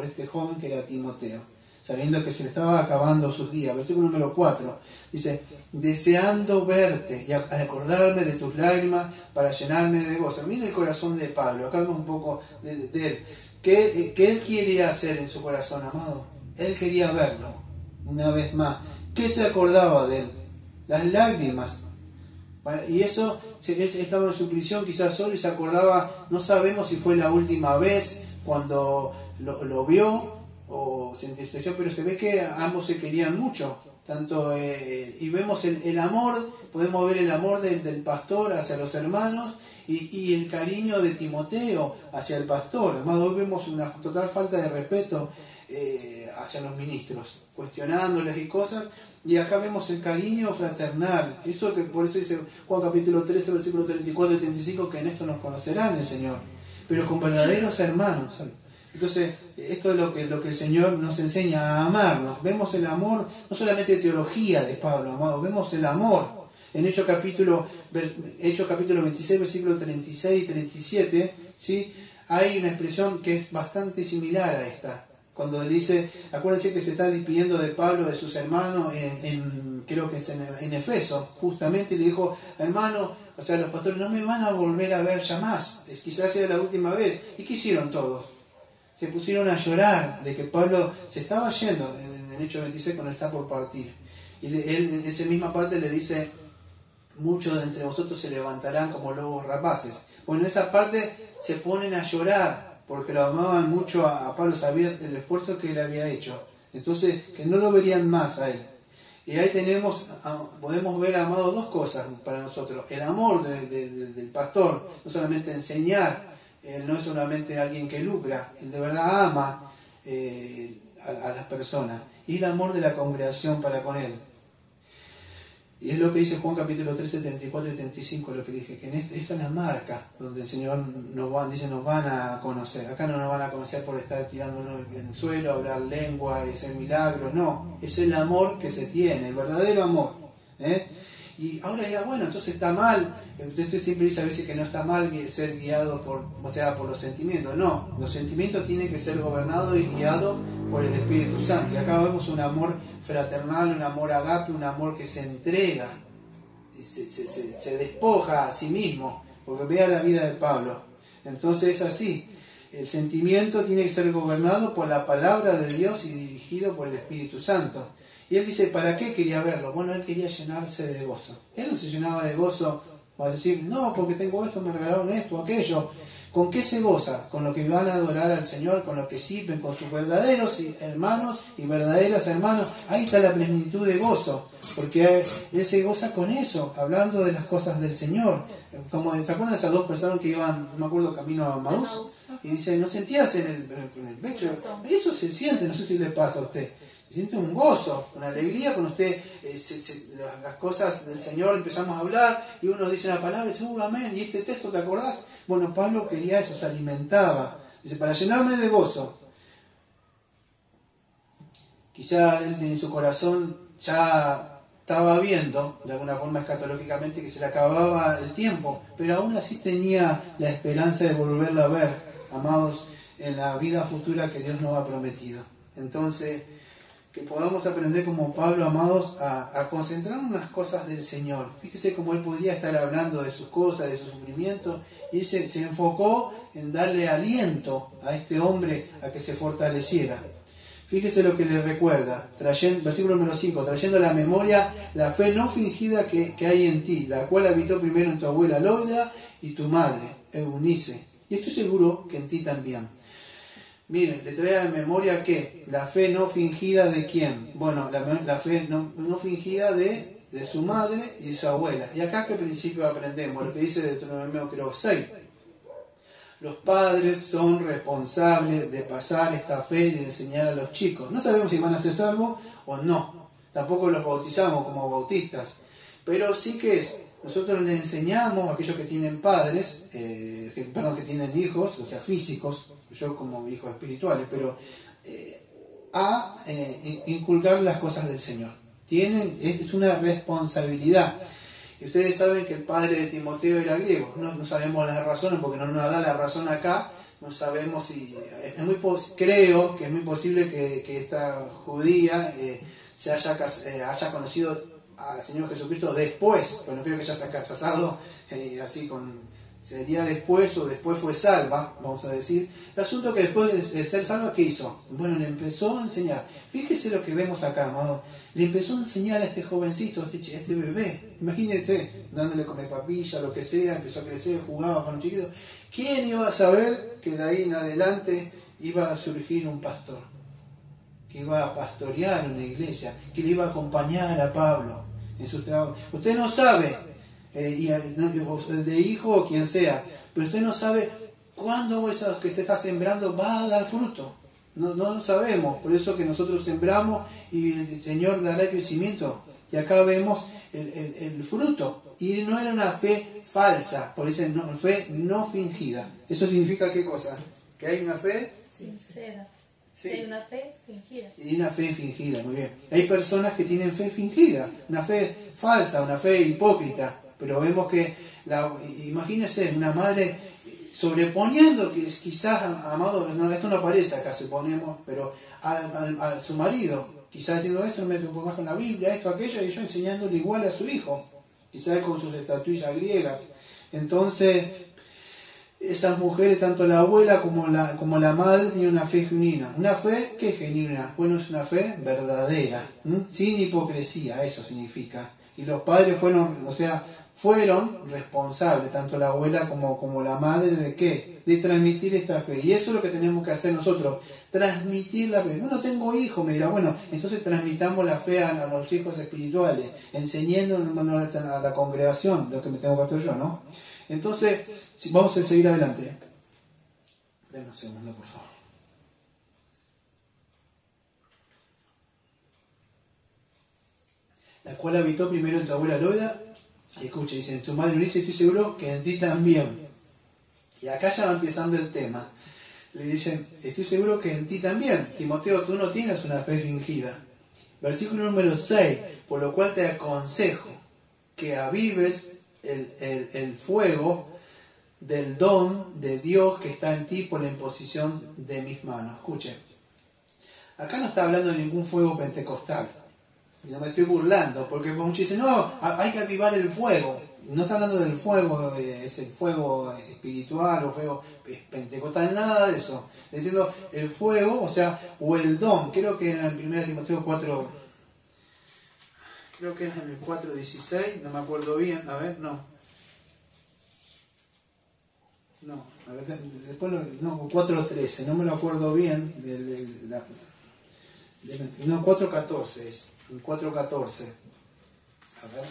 este joven que era Timoteo, sabiendo que se le estaba acabando sus días. Versículo número 4, dice, deseando verte y acordarme de tus lágrimas para llenarme de gozo. Mira el corazón de Pablo, acá vemos un poco de él. ¿Qué él quería hacer en su corazón, amado? Él quería verlo, una vez más. ¿Qué se acordaba de él? Las lágrimas. Y eso, él estaba en su prisión quizás solo y se acordaba, no sabemos si fue la última vez cuando lo vio o se entristeció, pero se ve que ambos se querían mucho. Y vemos el amor, podemos ver el amor del pastor hacia los hermanos y el cariño de Timoteo hacia el pastor. Además, hoy vemos una total falta de respeto hacia los ministros, cuestionándoles y cosas. Y acá vemos el cariño fraternal. Eso que por eso dice Juan capítulo 13, versículo 34 y 35, que en esto nos conocerán el Señor, pero con verdaderos hermanos. Entonces, esto es lo que el Señor nos enseña, a amarnos. Vemos el amor, no solamente teología de Pablo, amado, vemos el amor. En Hechos capítulo 26, versículo 36 y 37, ¿sí? Hay una expresión que es bastante similar a esta. Cuando dice, acuérdense que se está despidiendo de Pablo, de sus hermanos, creo que es en Efeso, justamente le dijo, hermano, o sea, los pastores no me van a volver a ver ya más, quizás sea la última vez. ¿Y qué hicieron todos? Se pusieron a llorar de que Pablo se estaba yendo, en Hechos 26, cuando está por partir. Y él en esa misma parte le dice, muchos de entre vosotros se levantarán como lobos rapaces. Bueno, en esa parte se ponen a llorar, porque lo amaban mucho a Pablo, sabía el esfuerzo que él había hecho Entonces, que no lo verían más a él. Y ahí podemos ver, amados, dos cosas para nosotros. El amor del pastor, no solamente enseñar, él no es solamente alguien que lucra, él de verdad ama a las personas. Y el amor de la congregación para con él. Y es lo que dice Juan capítulo 3, 74 y 75, lo que dije, que esta es la marca donde el Señor nos van a conocer. Acá no nos van a conocer por estar tirándonos en el suelo, hablar lengua y hacer milagros, no. Es el amor que se tiene, el verdadero amor. Y ahora dirá, bueno, entonces está mal. Usted siempre dice a veces que no está mal ser guiado por los sentimientos. No, los sentimientos tienen que ser gobernados y guiados por el Espíritu Santo. Y acá vemos un amor fraternal, un amor agape, un amor que se entrega, se despoja a sí mismo, porque vea la vida de Pablo. Entonces es así. El sentimiento tiene que ser gobernado por la palabra de Dios y dirigido por el Espíritu Santo. Y él dice, ¿para qué quería verlo? Bueno, él quería llenarse de gozo. Él no se llenaba de gozo para decir, no, porque tengo esto, me regalaron esto, aquello. ¿Con qué se goza? Con lo que van a adorar al Señor, con lo que sirven, con sus verdaderos hermanos y verdaderas hermanas. Ahí está la plenitud de gozo, porque él se goza con eso, hablando de las cosas del Señor. Como, ¿se acuerdan de esas dos personas que iban, no me acuerdo, camino a Maús? Y dice, ¿no sentías en el pecho? Eso se siente, no sé si le pasa a usted. Se siente un gozo, una alegría cuando usted, las cosas del Señor empezamos a hablar y uno dice una palabra y dice, amén, y este texto, ¿te acordás? Bueno, Pablo quería eso, se alimentaba. Dice, para llenarme de gozo. Quizá él en su corazón ya estaba viendo, de alguna forma escatológicamente, que se le acababa el tiempo, pero aún así tenía la esperanza de volverlo a ver, amados, en la vida futura que Dios nos ha prometido. Entonces, que podamos aprender como Pablo, amados, a concentrarnos en las cosas del Señor. Fíjese cómo él podría estar hablando de sus cosas, de sus sufrimientos, y se enfocó en darle aliento a este hombre a que se fortaleciera. Fíjese lo que le recuerda, versículo número 5, trayendo a la memoria la fe no fingida que hay en ti, la cual habitó primero en tu abuela Loida y tu madre, Eunice, y estoy seguro que en ti también. Miren, le trae a la memoria que la fe no fingida de quién. Bueno, la fe no fingida de su madre y de su abuela. Y acá, ¿qué principio aprendemos? Lo que dice Deuteronomio, creo, 6. Los padres son responsables de pasar esta fe y de enseñar a los chicos. No sabemos si van a ser salvos o no. Tampoco los bautizamos como bautistas. Pero sí que nosotros les enseñamos a aquellos que tienen padres, que tienen hijos, o sea, físicos, yo como hijos espirituales, pero a inculcar las cosas del Señor. Es una responsabilidad. Y ustedes saben que el padre de Timoteo era griego. No sabemos las razones, porque no nos da la razón acá. No sabemos si... creo que es muy posible que esta judía se haya conocido al Señor Jesucristo después, pero no creo que ya se haya casado así sería después, o después fue salva, vamos a decir. El asunto que después de ser salva, ¿qué hizo? Bueno, le empezó a enseñar. Fíjese lo que vemos acá, amado. Le empezó a enseñar a este jovencito, a este bebé. Imagínate, dándole comer papilla, lo que sea, empezó a crecer, jugaba con un chiquito. ¿Quién iba a saber que de ahí en adelante iba a surgir un pastor? Que iba a pastorear una iglesia, que le iba a acompañar a Pablo en su trabajo. Usted no sabe, de hijo o quien sea, pero usted no sabe cuándo eso que usted está sembrando va a dar fruto. No lo sabemos, por eso que nosotros sembramos y el Señor dará el crecimiento. Y acá vemos el fruto. Y no era una fe falsa, por eso fe no fingida. ¿Eso significa qué cosa? Que hay una fe sincera. Sí. Hay una fe fingida. Y una fe fingida, muy bien. Hay personas que tienen fe fingida, una fe falsa, una fe hipócrita. Pero vemos que, imagínense, una madre sobreponiendo, que quizás, amado, esto no aparece acá, suponemos, pero a su marido, quizás haciendo esto, me meto más con la Biblia, esto, aquello, y yo enseñándole igual a su hijo, quizás con sus estatuillas griegas. Entonces, esas mujeres, tanto la abuela como la madre, tienen una fe genuina. Una fe que es genuina, bueno, es una fe verdadera, sin hipocresía, eso significa. Y los padres fueron, fueron responsables, tanto la abuela como la madre, ¿de qué? De transmitir esta fe. Y eso es lo que tenemos que hacer nosotros, transmitir la fe. Bueno, tengo hijos, me dirá, bueno, entonces transmitamos la fe a los hijos espirituales, enseñando a la congregación lo que me tengo que hacer yo, ¿no? Entonces, vamos a seguir adelante. Denme un segundo, por favor. La cual habitó primero en tu abuela Loida. Y escucha, dice, en tu madre Eunice, estoy seguro que en ti también. Y acá ya va empezando el tema. Le dicen, estoy seguro que en ti también. Timoteo, tú no tienes una fe fingida. Versículo número 6. Por lo cual te aconsejo que avives el fuego del don de Dios que está en ti por la imposición de mis manos. Escuchen. Acá no está hablando de ningún fuego pentecostal. No me estoy burlando, porque muchos dicen, no, hay que avivar el fuego. No está hablando del fuego, es el fuego espiritual o fuego pentecostal, nada de eso. Está diciendo el fuego, o sea, o el don. Creo que en 1 Timoteo 4, creo que es en el 4:16, no me acuerdo bien. A ver, no, a ver, después no, 4:13, no me lo acuerdo bien. No, 4:14 es. El 4:14. A ver.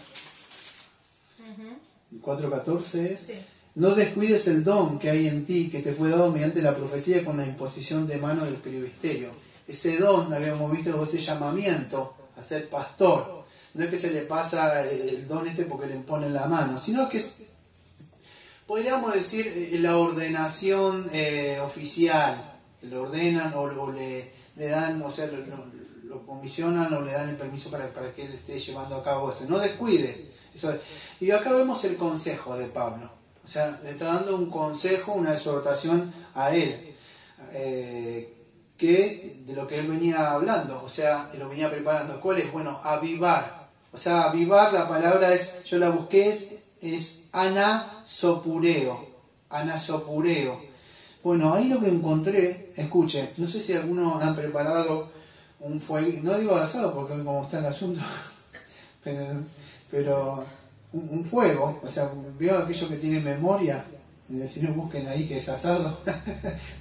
El 4:14 es. Sí. No descuides el don que hay en ti, que te fue dado mediante la profecía con la imposición de mano del presbiterio. Ese don, habíamos visto, ese llamamiento a ser pastor. No es que se le pasa el don porque le imponen la mano, sino que es, podríamos decir, la ordenación oficial. Le ordenan o le dan, o sea, lo comisionan o le dan el permiso para que él esté llevando a cabo eso. No descuide. Eso es. Y acá vemos el consejo de Pablo. O sea, le está dando un consejo, una exhortación a él, que de lo que él venía hablando, o sea, lo venía preparando. ¿Cuál es? Bueno, avivar. O sea, avivar, la palabra es, yo la busqué, es anasopureo. Anasopureo. Bueno, ahí lo que encontré, escuche, no sé si algunos han preparado un fuego, no digo asado porque como está el asunto, pero un fuego, o sea, veo aquello que tiene memoria, si no busquen ahí que es asado,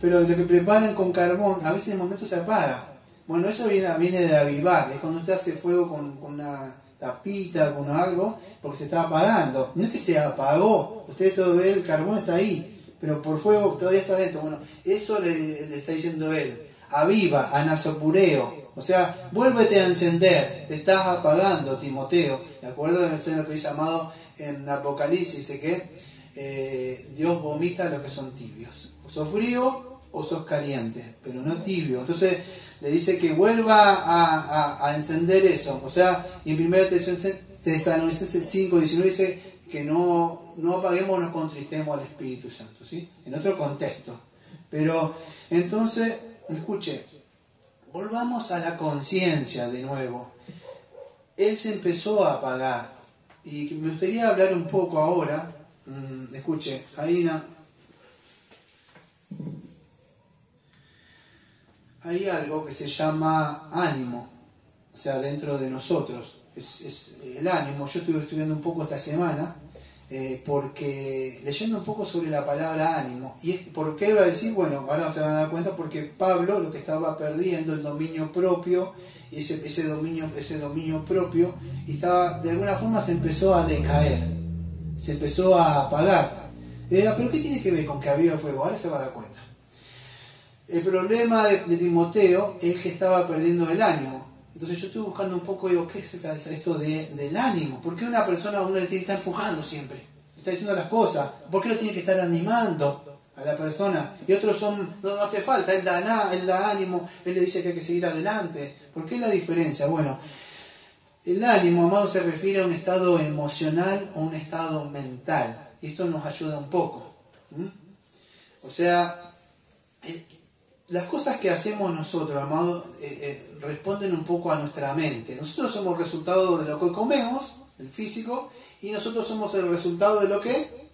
pero lo que preparan con carbón, a veces en momentos se apaga. Bueno, eso viene de avivar, es cuando usted hace fuego con una tapita, con algo, porque se está apagando. No es que se apagó, usted todo ve, el carbón está ahí, pero por fuego todavía está dentro. Bueno, eso le está diciendo él, aviva, anasopureo. O sea, vuélvete a encender, te estás apagando, Timoteo. ¿De acuerdo? De lo que dice amado en Apocalipsis, dice que Dios vomita a los que son tibios. O sos frío o sos caliente, pero no tibio. Entonces le dice que vuelva a encender eso. O sea, y en 1 Tesalonicenses 5:19 dice que no apaguemos o nos contristemos al Espíritu Santo, ¿sí? En otro contexto. Pero entonces, escuche, volvamos a la conciencia de nuevo. Él se empezó a apagar. Y me gustaría hablar un poco ahora. Escuche, hay algo que se llama ánimo. O sea, dentro de nosotros. Es el ánimo. Yo estuve estudiando un poco esta semana. Porque leyendo un poco sobre la palabra ánimo, y ¿por qué iba a decir? Bueno, ahora se van a dar cuenta, porque Pablo lo que estaba perdiendo, el dominio propio, y ese dominio propio, y estaba, de alguna forma se empezó a decaer, se empezó a apagar. ¿Pero qué tiene que ver con que había fuego? Ahora se va a dar cuenta. El problema de Timoteo es que estaba perdiendo el ánimo. Entonces yo estoy buscando un poco, digo, ¿qué es esto del ánimo? ¿Por qué una persona uno le tiene que estar empujando siempre? Está diciendo las cosas. ¿Por qué lo tiene que estar animando a la persona? Y otros no hace falta, él da ánimo, él le dice que hay que seguir adelante. ¿Por qué la diferencia? Bueno, el ánimo, amado, se refiere a un estado emocional o un estado mental. Y esto nos ayuda un poco. O sea, las cosas que hacemos nosotros, amado, responden un poco a nuestra mente. Nosotros somos resultado de lo que comemos, el físico, y nosotros somos el resultado de lo que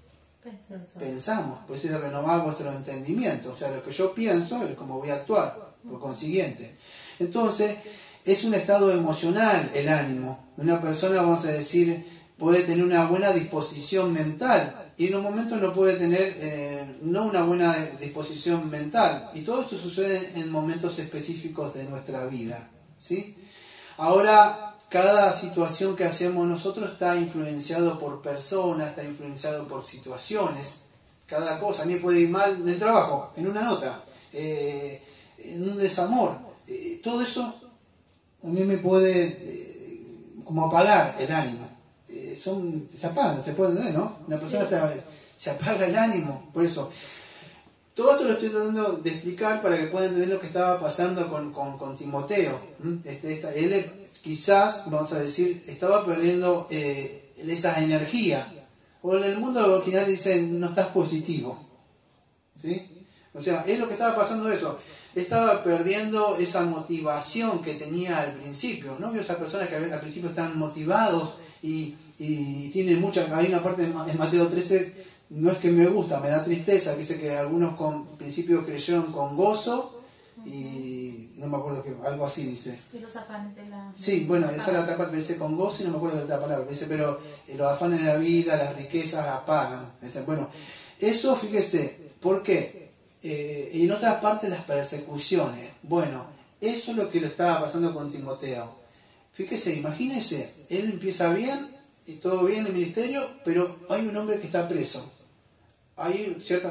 pensamos. Pues es renovar vuestro entendimiento. O sea, lo que yo pienso es cómo voy a actuar, por consiguiente. Entonces, es un estado emocional el ánimo. Una persona, vamos a decir, puede tener una buena disposición mental y en un momento no puede tener no una buena disposición mental. Y todo esto sucede en momentos específicos de nuestra vida, ¿sí? Ahora, cada situación que hacemos nosotros está influenciado por personas, está influenciado por situaciones. Cada cosa, a mí me puede ir mal en el trabajo, en una nota, en un desamor. Todo eso a mí me puede como apagar el ánimo. Se apagan, se puede entender, ¿no? Una persona se apaga el ánimo, por eso. Todo esto lo estoy tratando de explicar para que puedan entender lo que estaba pasando con Timoteo. Él quizás, vamos a decir, estaba perdiendo esa energía. O en el mundo original dicen, no estás positivo. ¿Sí? O sea, es lo que estaba pasando eso. Estaba perdiendo esa motivación que tenía al principio. ¿No vio esas personas que al principio están motivados y tienen mucha... Hay una parte en Mateo 13, no es que me gusta, me da tristeza, que dice que algunos con principio creyeron con gozo y no me acuerdo que algo así dice. Y los afanes de la... Sí, bueno, esa es la otra parte, dice con gozo y no me acuerdo de la otra palabra. Dice, pero los afanes de la vida, las riquezas apagan. Dice, bueno, eso fíjese, ¿por qué? Y en otras partes las persecuciones. Bueno, eso es lo que le estaba pasando con Timoteo. Fíjese, imagínese, él empieza bien y todo bien en el ministerio, pero hay un hombre que está preso.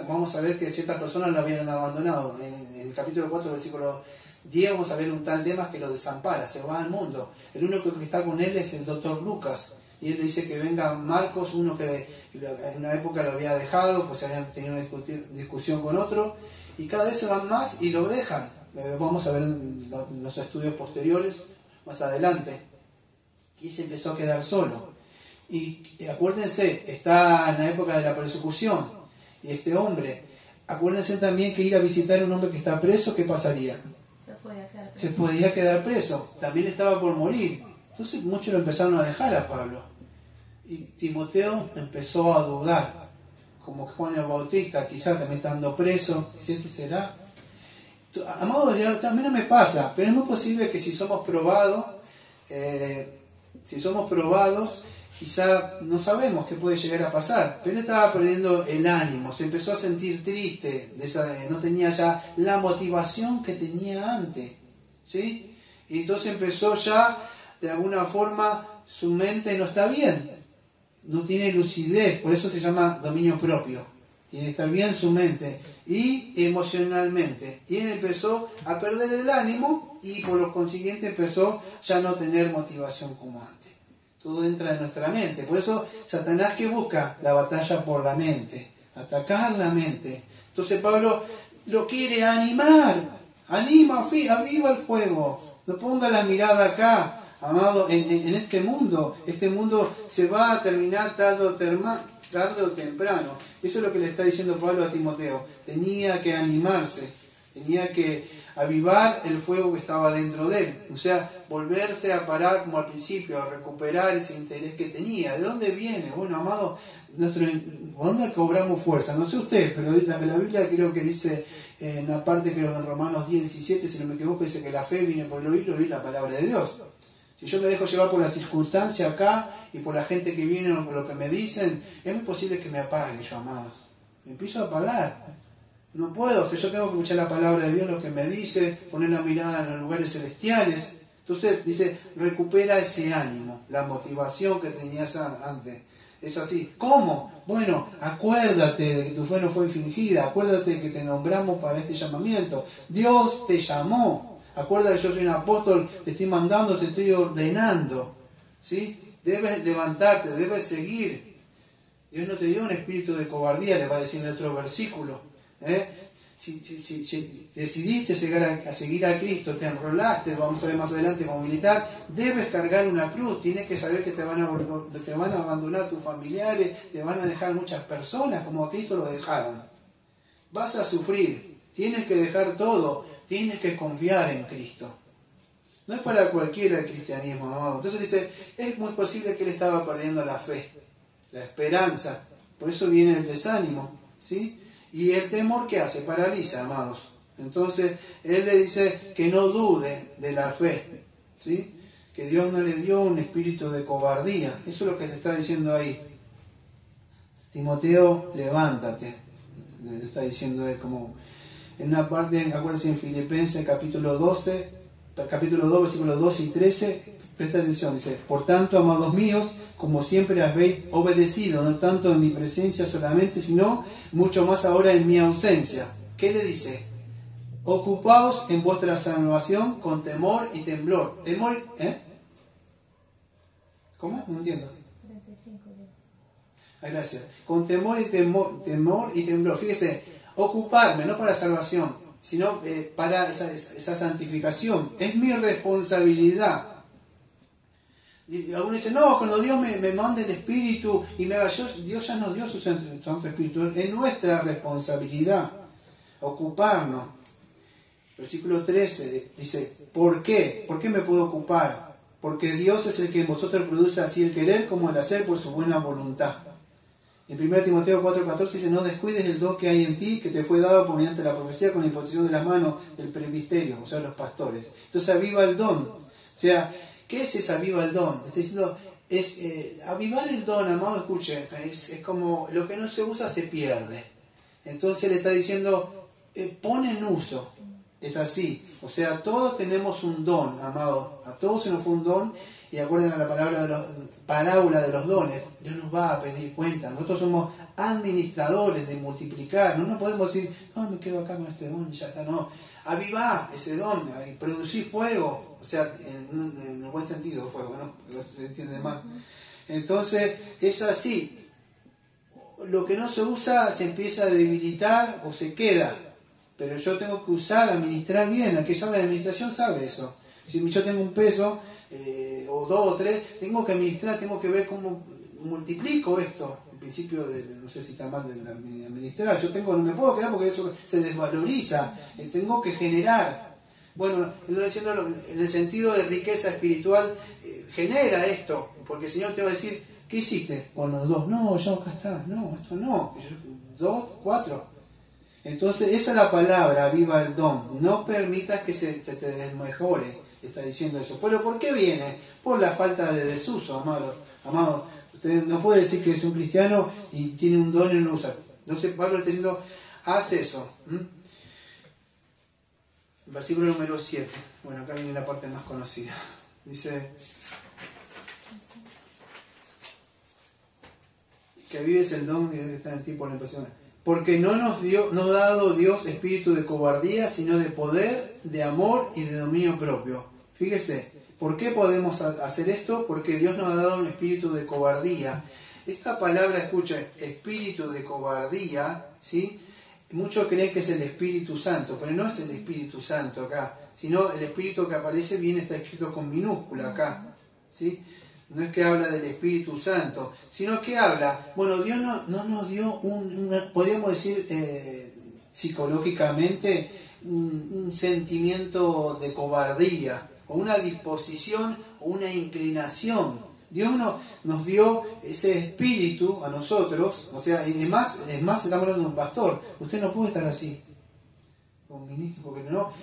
Vamos a ver que ciertas personas lo habían abandonado. En el capítulo 4, versículo 10, vamos a ver un tal Demas que lo desampara, se va al mundo. El único que está con él es el doctor Lucas. Y él le dice que venga Marcos, uno que en una época lo había dejado, pues habían tenido una discusión con otro. Y cada vez se van más y lo dejan. Vamos a ver en los estudios posteriores, más adelante. Y se empezó a quedar solo. Y acuérdense, está en la época de la persecución. Y este hombre, acuérdense también que ir a visitar a un hombre que está preso, ¿qué pasaría? Se podía quedar preso. También estaba por morir. Entonces muchos lo empezaron a dejar a Pablo. Y Timoteo empezó a dudar. Como Juan el Bautista, quizás también estando preso. ¿Y este será? Amado, también no me pasa, pero es muy posible que si somos probados, quizá no sabemos qué puede llegar a pasar, pero él estaba perdiendo el ánimo, se empezó a sentir triste, no tenía ya la motivación que tenía antes, ¿sí? Y entonces empezó ya, de alguna forma, su mente no está bien, no tiene lucidez, por eso se llama dominio propio, tiene que estar bien su mente y emocionalmente, y él empezó a perder el ánimo y por lo consiguiente empezó ya a no tener motivación como antes. Todo entra en nuestra mente. Por eso Satanás, ¿qué busca? La batalla por la mente. Atacar la mente. Entonces Pablo lo quiere animar. Anima, aviva el fuego. No ponga la mirada acá, amado, en este mundo. Este mundo se va a terminar tarde o temprano. Eso es lo que le está diciendo Pablo a Timoteo. Tenía que animarse. Tenía que avivar el fuego que estaba dentro de él, o sea, volverse a parar como al principio, a recuperar ese interés que tenía. ¿De dónde viene? Bueno, amado, ¿dónde cobramos fuerza? No sé ustedes, pero la Biblia creo que dice, en la parte creo que en Romanos 10, 17, si no me equivoco, dice que la fe viene por el oír la palabra de Dios. Si yo me dejo llevar por la circunstancia acá y por la gente que viene o por lo que me dicen, es muy posible que me apague yo, amados. Me empiezo a apagar. No puedo, o sea, yo tengo que escuchar la palabra de Dios, lo que me dice, poner la mirada en los lugares celestiales. Entonces dice, recupera ese ánimo, la motivación que tenías antes. Es así. ¿Cómo? Bueno, acuérdate de que tu fe no fue fingida, acuérdate de que te nombramos para este llamamiento. Dios te llamó. Acuérdate que yo soy un apóstol, te estoy mandando, te estoy ordenando. ¿Sí? Debes levantarte, debes seguir. Dios no te dio un espíritu de cobardía, le va a decir en otro versículo. Si decidiste seguir a Cristo, te enrolaste, vamos a ver más adelante como militar, debes cargar una cruz, tienes que saber que te van a abandonar tus familiares, te van a dejar muchas personas como a Cristo lo dejaron. Vas a sufrir, tienes que dejar todo, tienes que confiar en Cristo. No es para cualquiera el cristianismo, amado. Entonces dice, es muy posible que él estaba perdiendo la fe, la esperanza, por eso viene el desánimo, ¿sí? Y el temor, ¿qué hace? Paraliza, amados. Entonces, él le dice que no dude de la fe, ¿sí? que Dios no le dio un espíritu de cobardía. Eso es lo que le está diciendo ahí. Timoteo, levántate. Le está diciendo él como en una parte, acuérdense en Filipenses capítulo 2, versículos 12 y 13, presta atención, dice: por tanto, amados míos, como siempre habéis obedecido, no tanto en mi presencia solamente, sino mucho más ahora en mi ausencia. ¿Qué le dice? Ocupaos en vuestra salvación con temor y temblor. Temor, ¿Cómo? No entiendo. 35 días. Gracias. Con temor y temblor. Fíjese, ocuparme, no para salvación, sino para esa santificación. Es mi responsabilidad. Y algunos dicen, no, cuando Dios me mande el Espíritu y me haga yo, Dios ya nos dio su Santo Espíritu. Es nuestra responsabilidad ocuparnos. Versículo 13 dice, ¿por qué? ¿Por qué me puedo ocupar? Porque Dios es el que en vosotros produce así el querer como el hacer por su buena voluntad. En 1 Timoteo 4:14 dice, no descuides el don que hay en ti, que te fue dado por mediante la profecía con la imposición de las manos del presbiterio, o sea, los pastores. Entonces aviva el don. O sea, ¿qué es ese aviva el don? Está diciendo, avivar el don, amado, escuche, es como lo que no se usa se pierde. Entonces le está diciendo, pon en uso. Es así. O sea, todos tenemos un don, amado. A todos se nos fue un don. Y acuérdense a la parábola de los dones. Dios nos va a pedir cuenta. Nosotros somos administradores de multiplicar. No nos podemos decir, no, me quedo acá con este don y ya está. No. Avivar ese don. Producir fuego. O sea, en el buen sentido fuego, ¿no? No se entiende mal. Entonces, es así. Lo que no se usa se empieza a debilitar o se queda. Pero yo tengo que usar, administrar bien. El que sabe de administración sabe eso. Si yo tengo un peso, o 2 o 3, tengo que administrar, tengo que ver cómo multiplico esto. En principio, no sé si está mal de administrar. No me puedo quedar porque eso se desvaloriza. Tengo que generar. Bueno, en el sentido de riqueza espiritual, genera esto. Porque el Señor te va a decir, ¿qué hiciste con los 2? No, ya acá está. No, esto no. 2, 4. Entonces, esa es la palabra, aviva el don. No permitas que se te desmejore, está diciendo eso. Pero ¿por qué viene? Por la falta de desuso, amado. Usted no puede decir que es un cristiano y tiene un don y no lo usa. Entonces, Pablo está diciendo, haz eso. Versículo número 7. Bueno, acá viene la parte más conocida. Dice, que vives el don que está en ti por la impresión. Porque no nos ha dado Dios espíritu de cobardía, sino de poder, de amor y de dominio propio. Fíjese, ¿por qué podemos hacer esto? Porque Dios nos ha dado un espíritu de cobardía. Esta palabra, escucha, espíritu de cobardía, ¿sí? Muchos creen que es el Espíritu Santo, pero no es el Espíritu Santo acá, sino el espíritu que aparece bien está escrito con minúscula acá, ¿sí? No es que habla del Espíritu Santo, sino que habla, bueno, Dios no nos dio podríamos decir psicológicamente, un sentimiento de cobardía, o una disposición, o una inclinación. Dios nos dio ese espíritu a nosotros, o sea, y es más, estamos hablando de un pastor. Usted no puede estar así, un ministro, porque no,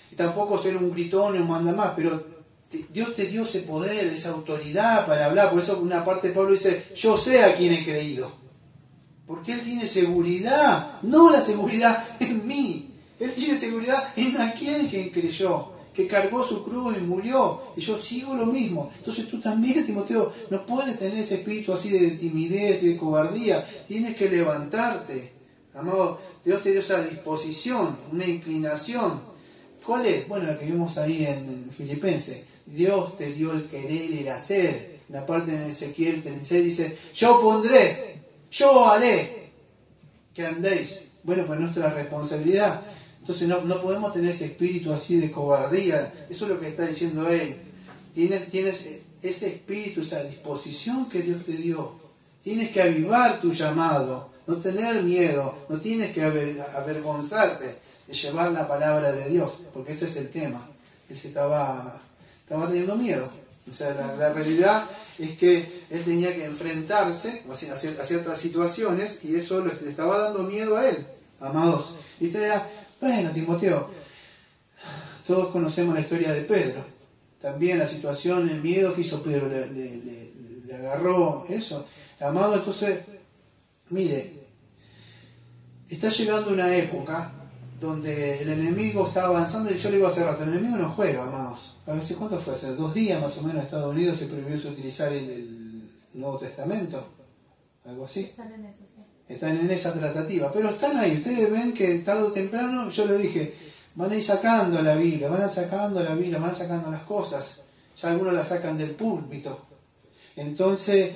y tampoco ser un gritón o un manda más, pero Dios te dio ese poder, esa autoridad para hablar. Por eso una parte de Pablo dice, yo sé a quién he creído. Porque Él tiene seguridad, no la seguridad en mí. Él tiene seguridad en aquel que creyó, que cargó su cruz y murió. Y yo sigo lo mismo. Entonces tú también, Timoteo, no puedes tener ese espíritu así de timidez y de cobardía. Tienes que levantarte. Amado, Dios te dio esa disposición, una inclinación. ¿Cuál es? Bueno, la que vimos ahí en Filipenses. Dios te dio el querer y el hacer. En la parte de Ezequiel 36 dice, yo pondré, yo haré que andéis. Bueno, pues nuestra responsabilidad. Entonces no podemos tener ese espíritu así de cobardía. Eso es lo que está diciendo él. Tienes ese espíritu, esa disposición que Dios te dio. Tienes que avivar tu llamado. No tener miedo. No tienes que avergonzarte de llevar la palabra de Dios. Porque ese es el tema. Él estaba teniendo miedo. O sea, la realidad es que él tenía que enfrentarse a ciertas situaciones y eso le estaba dando miedo a él, amados. Y usted dirá, bueno, Timoteo, todos conocemos la historia de Pedro. también la situación, el miedo que hizo Pedro, le agarró eso. Amado, entonces, mire, está llegando una época donde el enemigo está avanzando, y yo le digo hace rato, el enemigo no juega, amados. A veces, ¿cuánto fue? Hace 2 días más o menos en Estados Unidos se prohibió utilizar el Nuevo Testamento, algo así. Están en eso, sí. Están en esa tratativa, pero están ahí. Ustedes ven que tarde o temprano, yo le dije, van a ir sacando la Biblia, van a sacando las cosas. Ya algunos la sacan del púlpito. Entonces,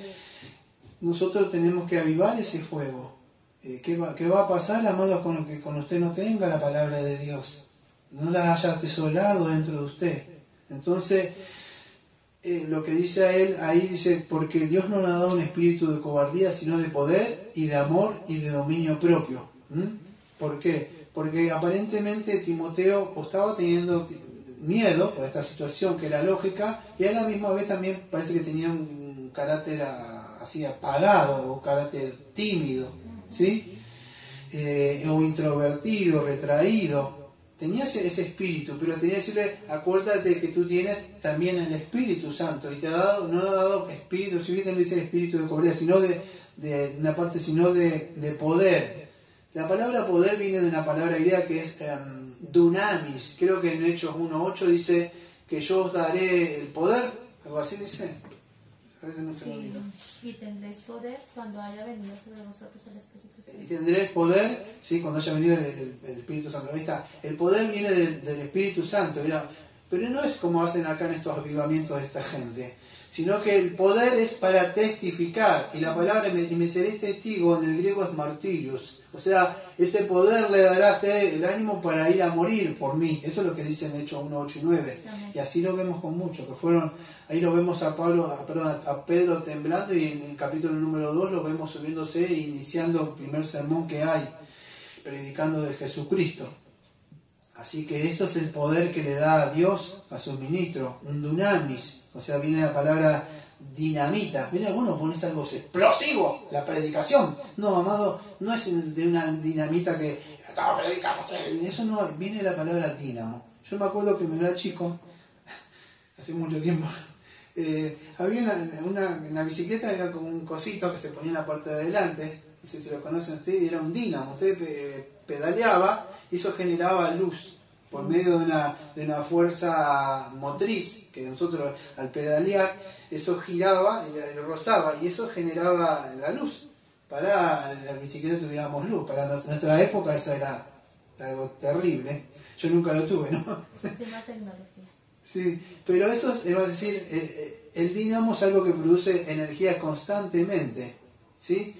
nosotros tenemos que avivar ese fuego. ¿Qué va a pasar, amados, con que cuando usted no tenga la palabra de Dios? No la haya atesorado dentro de usted. Entonces, lo que dice a él, ahí dice, porque Dios no nos ha dado un espíritu de cobardía, sino de poder y de amor y de dominio propio. ¿Por qué? Porque aparentemente Timoteo estaba teniendo miedo por esta situación que era lógica, y a la misma vez también parece que tenía un carácter así apagado, un carácter tímido, ¿sí? O introvertido, retraído. Tenía ese espíritu, pero tenía que decirle, acuérdate que tú tienes también el Espíritu Santo, y te ha dado, no ha dado espíritu, si bien dice espíritu de cobardía, sino de una parte, sino de poder. La palabra poder viene de una palabra griega que es dunamis. Creo que en Hechos 1.8 dice que yo os daré el poder, algo así dice. A veces no se me olvida. Y tendréis poder cuando haya venido sobre vosotros el Espíritu Santo. Y tendréis poder, sí, cuando haya venido el Espíritu Santo. Ahí está. El poder viene del Espíritu Santo, ¿verdad? Pero no es como hacen acá en estos avivamientos de esta gente, sino que el poder es para testificar. Y la palabra, y me seréis testigo, en el griego es martirios. O sea, ese poder le dará a usted el ánimo para ir a morir por mí. Eso es lo que dice en Hechos 1, 8 y 9. Amén. Y así lo vemos con muchos, que fueron, ahí lo vemos a Pedro temblando, y en el capítulo número 2 lo vemos subiéndose e iniciando el primer sermón que hay, predicando de Jesucristo. Así que eso es el poder que le da a Dios a sus ministros, un dunamis. O sea, viene la palabra dinamita. Mira, bueno, pones algo explosivo, la predicación. No, amado, no es de una dinamita que estamos predicando. Eso no, viene la palabra dínamo. Yo me acuerdo que me era chico, hace mucho tiempo, había una bicicleta, era como un cosito que se ponía en la parte de adelante, no sé si lo conocen ustedes, y era un dínamo. Usted pedaleaba y eso generaba luz por medio de una fuerza motriz, que nosotros al pedalear, eso giraba y lo rozaba, y eso generaba la luz. Para la bicicleta tuviéramos luz. Para nuestra época eso era algo terrible. Yo nunca lo tuve, ¿no? Última tecnología. Sí, pero eso es decir, el dínamo es algo que produce energía constantemente, ¿sí?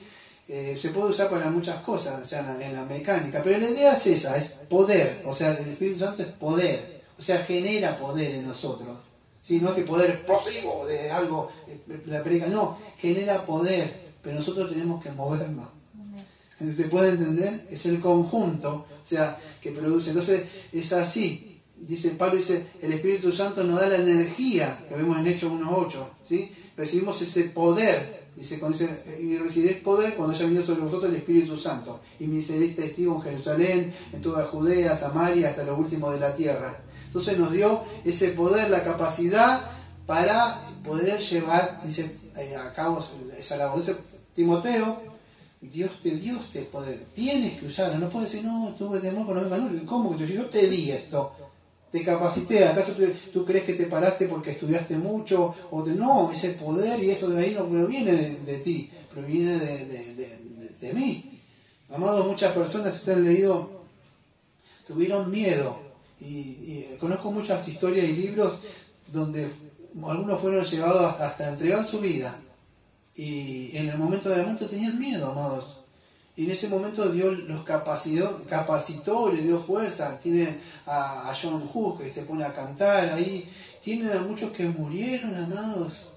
Se puede usar para muchas cosas, o sea, en la mecánica, pero la idea es esa, es poder. O sea, el Espíritu Santo es poder, o sea, genera poder en nosotros, ¿sí? No es que poder explosivo de algo, la predica, no, genera poder, pero nosotros tenemos que movernos. ¿Se puede entender? Es el conjunto, o sea, que produce. Entonces, es así. Dice Pablo, dice, el Espíritu Santo nos da la energía, que vemos en Hechos 1.8, ¿sí? Recibimos ese poder. Dice, y recibiréis poder cuando haya venido sobre vosotros el Espíritu Santo, y me seréis testigos en Jerusalén, en toda Judea, Samaria, hasta lo último de la tierra. Entonces nos dio ese poder, la capacidad para poder llevar, dice, a cabo esa labor. Entonces, Timoteo, Dios te dio este poder, tienes que usarlo. No puedes decir, no, tuve temor cuando me ganó. ¿Cómo que yo te di esto? Te capacité, ¿acaso tú crees que te paraste porque estudiaste mucho? No, ese poder y eso de ahí no proviene de ti, proviene de mí. Amados, muchas personas, si ustedes han leído, tuvieron miedo. Y conozco muchas historias y libros donde algunos fueron llevados hasta entregar su vida. Y en el momento de la muerte tenían miedo, amados. Y en ese momento Dios los capacitó, le dio fuerza. Tienen a John Hughes que se pone a cantar ahí. Tienen a muchos que murieron, amados.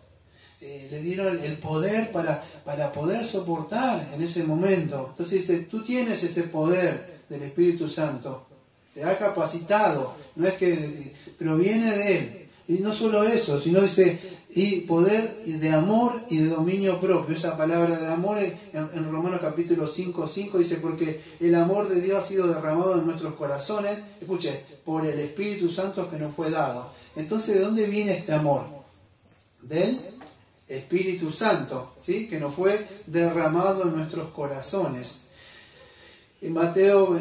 Le dieron el poder para poder soportar en ese momento. Entonces dice, tú tienes ese poder del Espíritu Santo. Te ha capacitado. No es que proviene de Él. Y no solo eso, sino dice, y poder de amor y de dominio propio. Esa palabra de amor en Romanos capítulo 5:5 dice, porque el amor de Dios ha sido derramado en nuestros corazones, escuche, por el Espíritu Santo que nos fue dado. Entonces, ¿de dónde viene este amor? Del Espíritu Santo, ¿sí? Que nos fue derramado en nuestros corazones. En Mateo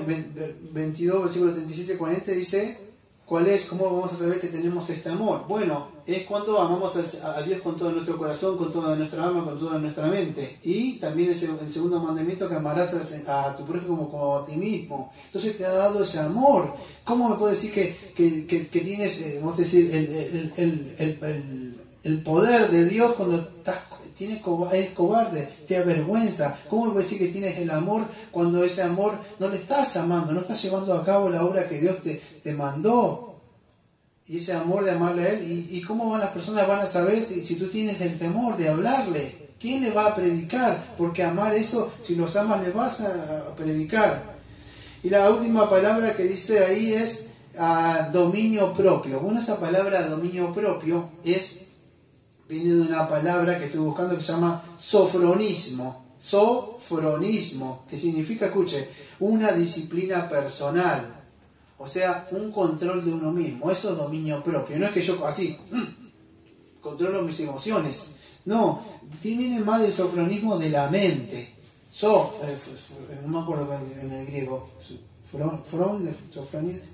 22, versículo 37-40 dice, ¿cuál es? ¿Cómo vamos a saber que tenemos este amor? Bueno, es cuando amamos a Dios con todo nuestro corazón, con toda nuestra alma, con toda nuestra mente. Y también el segundo mandamiento, que amarás a tu prójimo como a ti mismo. Entonces te ha dado ese amor. ¿Cómo me puedes decir que tienes, vamos a decir, el poder de Dios cuando eres cobarde, te avergüenza? ¿Cómo me puedes decir que tienes el amor cuando ese amor no le estás amando, no estás llevando a cabo la obra que Dios te mandó? Y ese amor de amarle a Él. ¿Y cómo las personas van a saber si tú tienes el temor de hablarle? ¿Quién le va a predicar? Porque amar eso, si los amas, le vas a predicar. Y la última palabra que dice ahí es dominio propio. Bueno, esa palabra dominio propio viene de una palabra que estoy buscando que se llama sofronismo. Sofronismo, que significa, escuche, una disciplina personal. O sea, un control de uno mismo. Eso es dominio propio. No es que yo así controlo mis emociones. No, viene más del sofronismo de la mente. No me acuerdo en el griego. De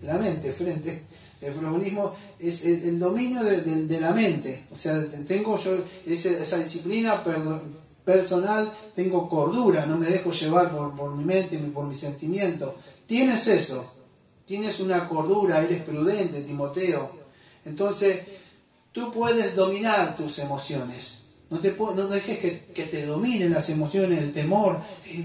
la mente, frente. El sofronismo es el dominio de la mente. O sea, tengo yo esa disciplina personal, tengo cordura, no me dejo llevar por mi mente, por mis sentimientos. Tienes eso. Tienes una cordura, eres prudente, Timoteo. Entonces, tú puedes dominar tus emociones. No dejes que te dominen las emociones, el temor.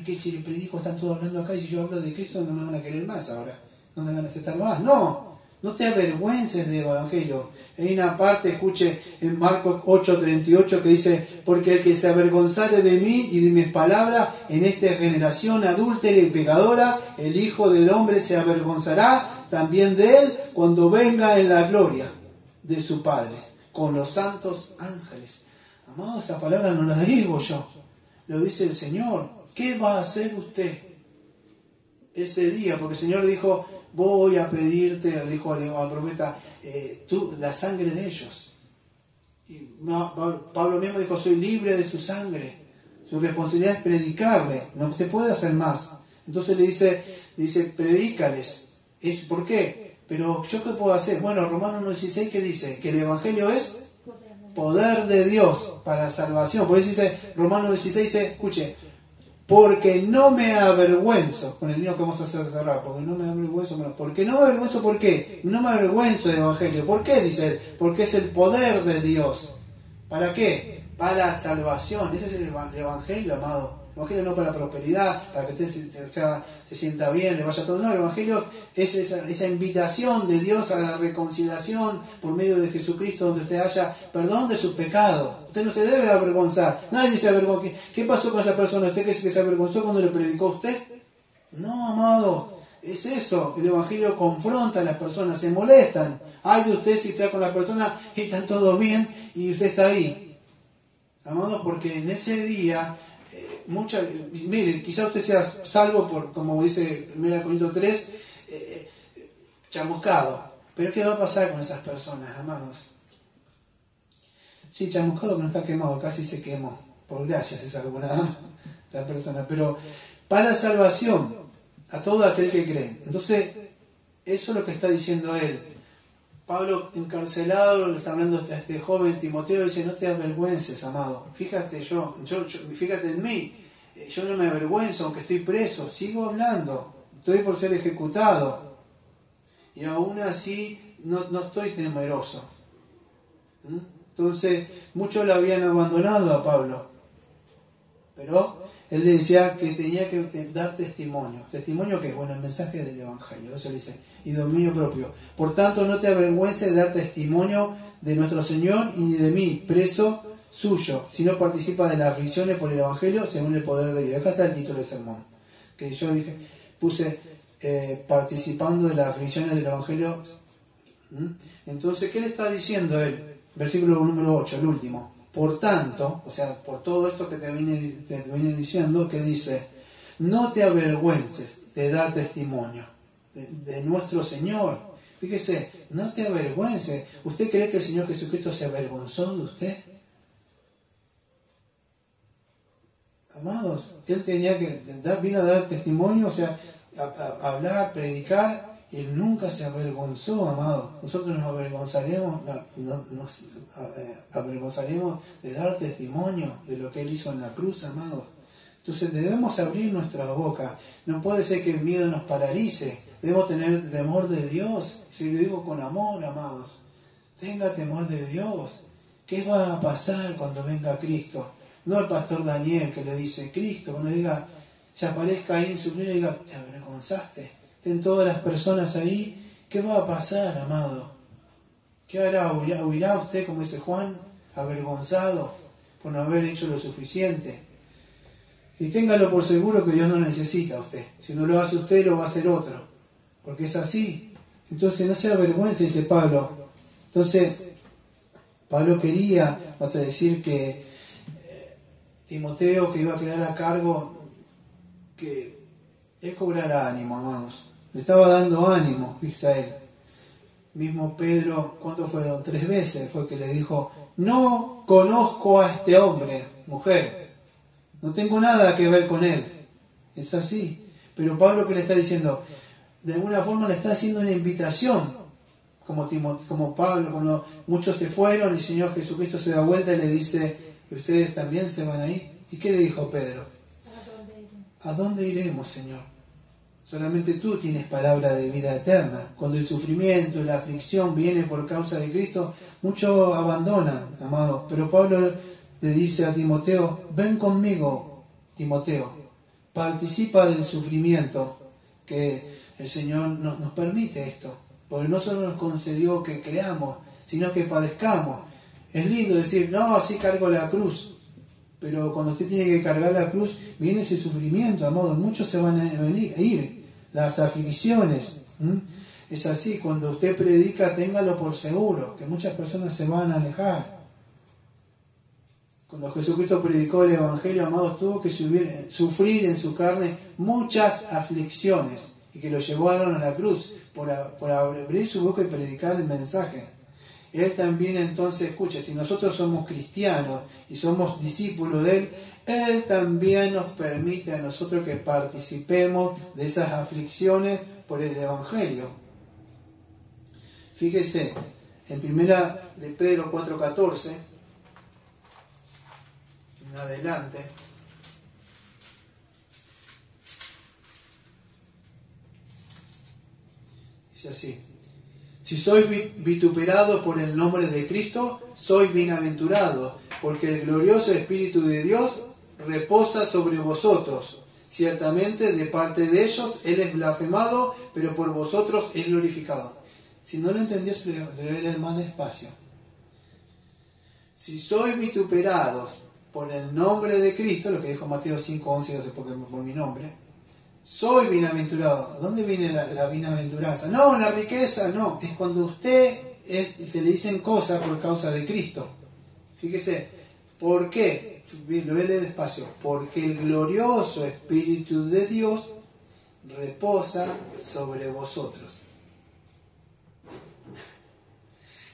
Que si le predico, están todos hablando acá, y si yo hablo de Cristo no me van a querer más ahora. No me van a aceptar más. No te avergüences del Evangelio. Hay una parte, escuche, en Marcos 8:38 que dice, porque el que se avergonzare de mí y de mis palabras en esta generación adúltera y pecadora, el Hijo del Hombre se avergonzará también de él cuando venga en la gloria de su Padre, con los santos ángeles. Amado, esta palabra no la digo yo, lo dice el Señor. ¿Qué va a hacer usted ese día? Porque el Señor dijo, voy a pedirte, le dijo al profeta, la sangre de ellos. Y Pablo mismo dijo, soy libre de su sangre. Su responsabilidad es predicarle, no se puede hacer más. Entonces le dice, predícales. ¿Por qué? Pero ¿yo qué puedo hacer? Bueno, Romanos 1:16, ¿qué dice? Que el Evangelio es poder de Dios para salvación. Por eso dice, Romanos 16 dice, escuche, porque no me avergüenzo, con el niño que vamos a hacer cerrar, porque no me avergüenzo, bueno, porque no me avergüenzo, ¿por qué? No me avergüenzo del Evangelio. ¿Por qué? Dice él, porque es el poder de Dios. ¿Para qué? Para salvación. Ese es el Evangelio, amado. El Evangelio no para prosperidad, para que usted se sienta bien, le vaya todo. No, el Evangelio es esa invitación de Dios a la reconciliación por medio de Jesucristo, donde usted haya perdón de sus pecados. Usted no se debe avergonzar. Nadie se avergonza. ¿Qué pasó con esa persona? ¿Usted cree que se avergonzó cuando le predicó a usted? No, amado. Es eso. El Evangelio confronta a las personas, se molestan. Ay de usted si está con la persona y está todo bien y usted está ahí. Amado, porque en ese día... mire, quizá usted sea salvo por, como dice 1 Corintios 3, chamuscado. Pero ¿qué va a pasar con esas personas, amados? Sí, chamuscado que no está quemado, casi se quemó. Por gracia se salvó nada más la persona. Pero para salvación a todo aquel que cree. Entonces, eso es lo que está diciendo él. Pablo, encarcelado, le está hablando a este joven Timoteo, dice, no te avergüences, amado. Fíjate fíjate en mí. Yo no me avergüenzo, aunque estoy preso, sigo hablando. Estoy por ser ejecutado. Y aún así no estoy temeroso. Entonces, muchos lo habían abandonado a Pablo. Pero él le decía que tenía que dar testimonio. ¿Testimonio qué? Bueno, el mensaje del Evangelio. Eso le dice. Y dominio propio. Por tanto, no te avergüences de dar testimonio de nuestro Señor y de mí, preso suyo, sino participa de las aflicciones por el Evangelio según el poder de Dios. Acá está el título del sermón. Que yo puse participando de las aflicciones del Evangelio. Entonces, ¿qué le está diciendo él? versículo número 8, el último. Por tanto, o sea, por todo esto que te vine diciendo, que dice, no te avergüences de dar testimonio de nuestro Señor. Fíjese, no te avergüences. ¿Usted cree que el Señor Jesucristo se avergonzó de usted? Amados, Él tenía que vino a dar testimonio, o sea, a hablar, predicar, y Él nunca se avergonzó, amados. Nosotros nos avergonzaremos, nos avergonzaremos de dar testimonio de lo que Él hizo en la cruz, amados. Entonces debemos abrir nuestra boca. No puede ser que el miedo nos paralice. Debemos tener temor de Dios. Si lo digo con amor, amados, tenga temor de Dios. ¿Qué va a pasar cuando venga Cristo? No el pastor Daniel que le dice, Cristo, cuando diga, se aparezca ahí en su gloria y diga, te avergonzaste. Estén todas las personas ahí. ¿Qué va a pasar, amado? ¿Qué hará? ¿Huirá usted, como dice Juan, avergonzado por no haber hecho lo suficiente? Y téngalo por seguro que Dios no necesita a usted. Si no lo hace usted, lo va a hacer otro. Porque es así. Entonces no se avergüence, dice Pablo. Entonces, Pablo quería, vas a decir que Timoteo, que iba a quedar a cargo, que él cobrara ánimo, amados. Le estaba dando ánimo, fíjese a él. Mismo Pedro, ¿cuánto fue? 3 veces fue que le dijo, no conozco a este hombre, mujer. No tengo nada que ver con él. Es así. Pero Pablo, que le está diciendo, de alguna forma le está haciendo una invitación, como Pablo, cuando muchos se fueron y el Señor Jesucristo se da vuelta y le dice, ¿y ustedes también se van a ir? ¿Y qué le dijo Pedro? ¿A dónde iremos, Señor? Solamente tú tienes palabra de vida eterna. Cuando el sufrimiento, la aflicción viene por causa de Cristo, muchos abandonan, amados. Pero Pablo le dice a Timoteo, ven conmigo, Timoteo, participa del sufrimiento, que el Señor nos permite esto, porque no solo nos concedió que creamos, sino que padezcamos. Es lindo decir, no, sí cargo la cruz, pero cuando usted tiene que cargar la cruz, viene ese sufrimiento, amado, muchos se van a ir, las aflicciones. Es así, cuando usted predica, téngalo por seguro, que muchas personas se van a alejar. Cuando Jesucristo predicó el Evangelio, amados, tuvo que sufrir en su carne muchas aflicciones y que lo llevaron a la cruz por abrir su boca y predicar el mensaje. Él también entonces, escucha, si nosotros somos cristianos y somos discípulos de Él, Él también nos permite a nosotros que participemos de esas aflicciones por el Evangelio. Fíjese, en primera de Pedro 4:14, en adelante, dice así: si sois vituperados por el nombre de Cristo, sois bienaventurados, porque el glorioso Espíritu de Dios reposa sobre vosotros. Ciertamente de parte de ellos Él es blasfemado, pero por vosotros es glorificado. Si no lo entendió, se lo voy a leer más despacio. Si sois vituperados por el nombre de Cristo, lo que dijo Mateo 5:11, 12, porque por mi nombre, soy bienaventurado. ¿Dónde viene la bienaventuranza? No, la riqueza, no. Es cuando usted se le dicen cosas por causa de Cristo. Fíjese, ¿por qué? Lo voy a leer despacio. Porque el glorioso Espíritu de Dios reposa sobre vosotros.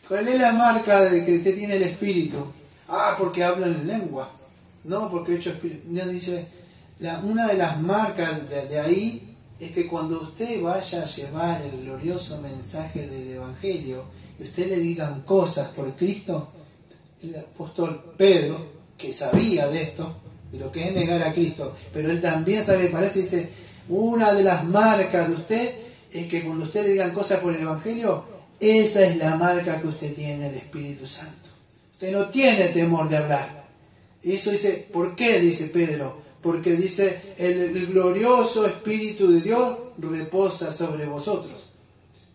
¿Cuál es la marca de que usted tiene el Espíritu? Porque habla en lengua. No, porque he hecho Espíritu. Dios dice, una de las marcas de ahí es que cuando usted vaya a llevar el glorioso mensaje del Evangelio y usted le digan cosas por Cristo, el apóstol Pedro, que sabía de esto, de lo que es negar a Cristo, pero él también sabe, parece, dice, una de las marcas de usted es que cuando usted le digan cosas por el Evangelio, esa es la marca que usted tiene en el Espíritu Santo. Usted no tiene temor de hablar. Y eso dice, ¿por qué? Dice Pedro. Porque dice, el glorioso Espíritu de Dios reposa sobre vosotros.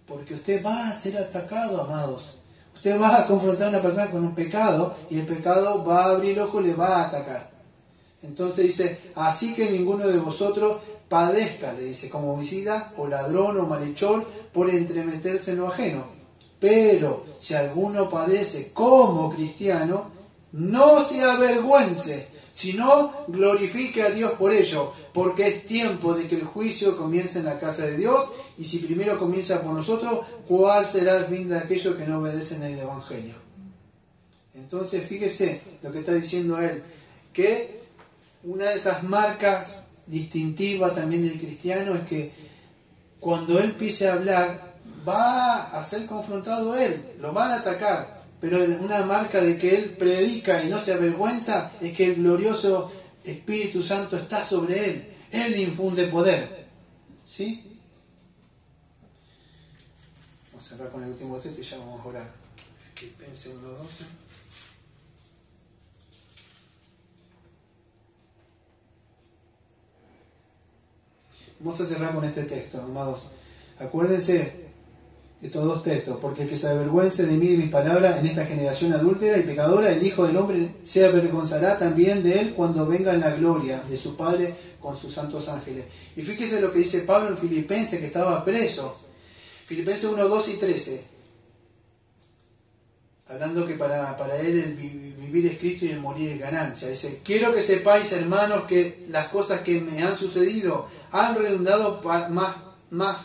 Porque usted va a ser atacado, amados. Usted va a confrontar a una persona con un pecado y el pecado va a abrir el ojo y le va a atacar. Entonces dice, así que ninguno de vosotros padezca, le dice, como homicida o ladrón o malhechor por entremeterse en lo ajeno. Pero si alguno padece como cristiano, no se avergüence, sino glorifique a Dios por ello, porque es tiempo de que el juicio comience en la casa de Dios, y si primero comienza por nosotros, ¿cuál será el fin de aquellos que no obedecen el Evangelio? Entonces, fíjese lo que está diciendo él, que una de esas marcas distintivas también del cristiano es que cuando él empiece a hablar, va a ser confrontado él, lo van a atacar, pero una marca de que él predica y no se avergüenza es que el glorioso Espíritu Santo está sobre él, él infunde poder, ¿sí? Vamos a cerrar con el último texto y ya vamos a orar. Filipenses 1:12. Vamos a cerrar con este texto, amados. Acuérdense de estos dos textos, porque el que se avergüence de mí y de mis palabras en esta generación adúltera y pecadora, el Hijo del Hombre se avergonzará también de él cuando venga en la gloria de su Padre con sus santos ángeles. Y fíjese lo que dice Pablo en Filipenses, que estaba preso. Filipenses 1:12 y 13. Hablando que para él el vivir es Cristo y el morir es ganancia. Dice, quiero que sepáis, hermanos, que las cosas que me han sucedido han redundado más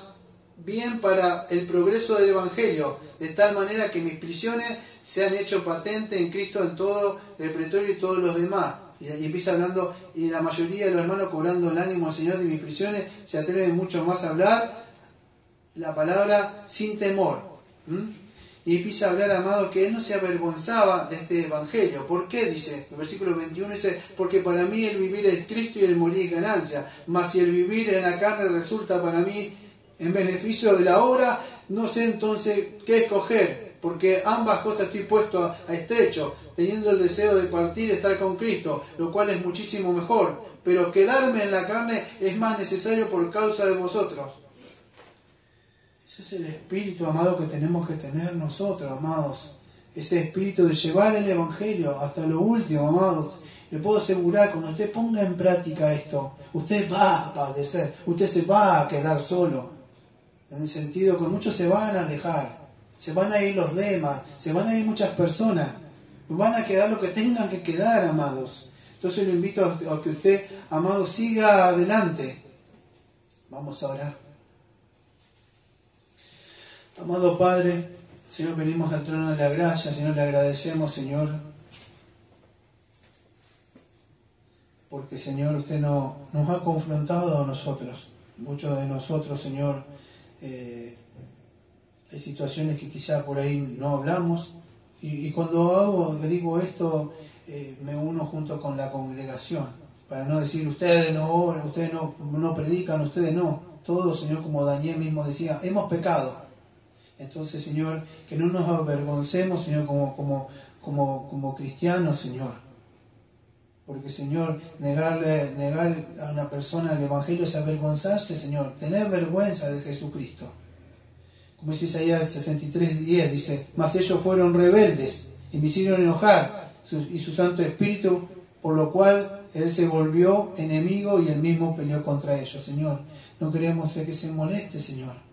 bien para el progreso del Evangelio, de tal manera que mis prisiones se han hecho patente en Cristo en todo el pretorio y todos los demás. Y empieza hablando, y la mayoría de los hermanos, cobrando el ánimo al Señor de mis prisiones, se atreven mucho más a hablar la palabra sin temor. Y empieza a hablar, amado, que él no se avergonzaba de este Evangelio. ¿Por qué? Dice, el versículo 21 dice, porque para mí el vivir es Cristo y el morir es ganancia. Mas si el vivir en la carne resulta para mí en beneficio de la obra, no sé entonces qué escoger, porque ambas cosas estoy puesto a estrecho, teniendo el deseo de partir, estar con Cristo, lo cual es muchísimo mejor, pero quedarme en la carne es más necesario por causa de vosotros. Ese es el espíritu, amado, que tenemos que tener nosotros, amados. Ese espíritu de llevar el Evangelio hasta lo último, amados. Le puedo asegurar, cuando usted ponga en práctica esto, usted va a padecer, usted se va a quedar solo. En el sentido que muchos se van a alejar, se van a ir los demás, se van a ir muchas personas, van a quedar lo que tengan que quedar, amados. Entonces lo invito a que usted, amado, siga adelante. Vamos a orar. Amado Padre, Señor, venimos al trono de la gracia, Señor, le agradecemos, Señor, porque, Señor, usted nos ha confrontado a nosotros. Muchos de nosotros, Señor, hay situaciones que quizá por ahí no hablamos, y cuando digo esto, me uno junto con la congregación, para no decir, ustedes no oran, ustedes no predican, ustedes no. Todos, Señor, como Daniel mismo decía, hemos pecado. Entonces, Señor, que no nos avergoncemos, Señor, como cristianos, Señor. Porque, Señor, negar a una persona el Evangelio es avergonzarse, Señor. Tener vergüenza de Jesucristo. Como dice Isaías 63:10, dice, mas ellos fueron rebeldes y me hicieron enojar, y su Santo Espíritu, por lo cual Él se volvió enemigo y Él mismo peleó contra ellos, Señor. No queremos que se moleste, Señor.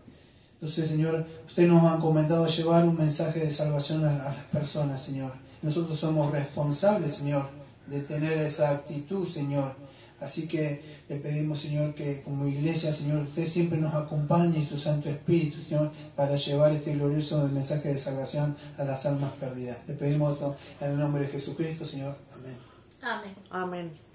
Entonces, Señor, usted nos ha encomendado llevar un mensaje de salvación a las personas, Señor. Nosotros somos responsables, Señor, de tener esa actitud, Señor. Así que le pedimos, Señor, que como iglesia, Señor, usted siempre nos acompañe y su Santo Espíritu, Señor, para llevar este glorioso mensaje de salvación a las almas perdidas. Le pedimos esto en el nombre de Jesucristo, Señor. Amén. Amén. Amén.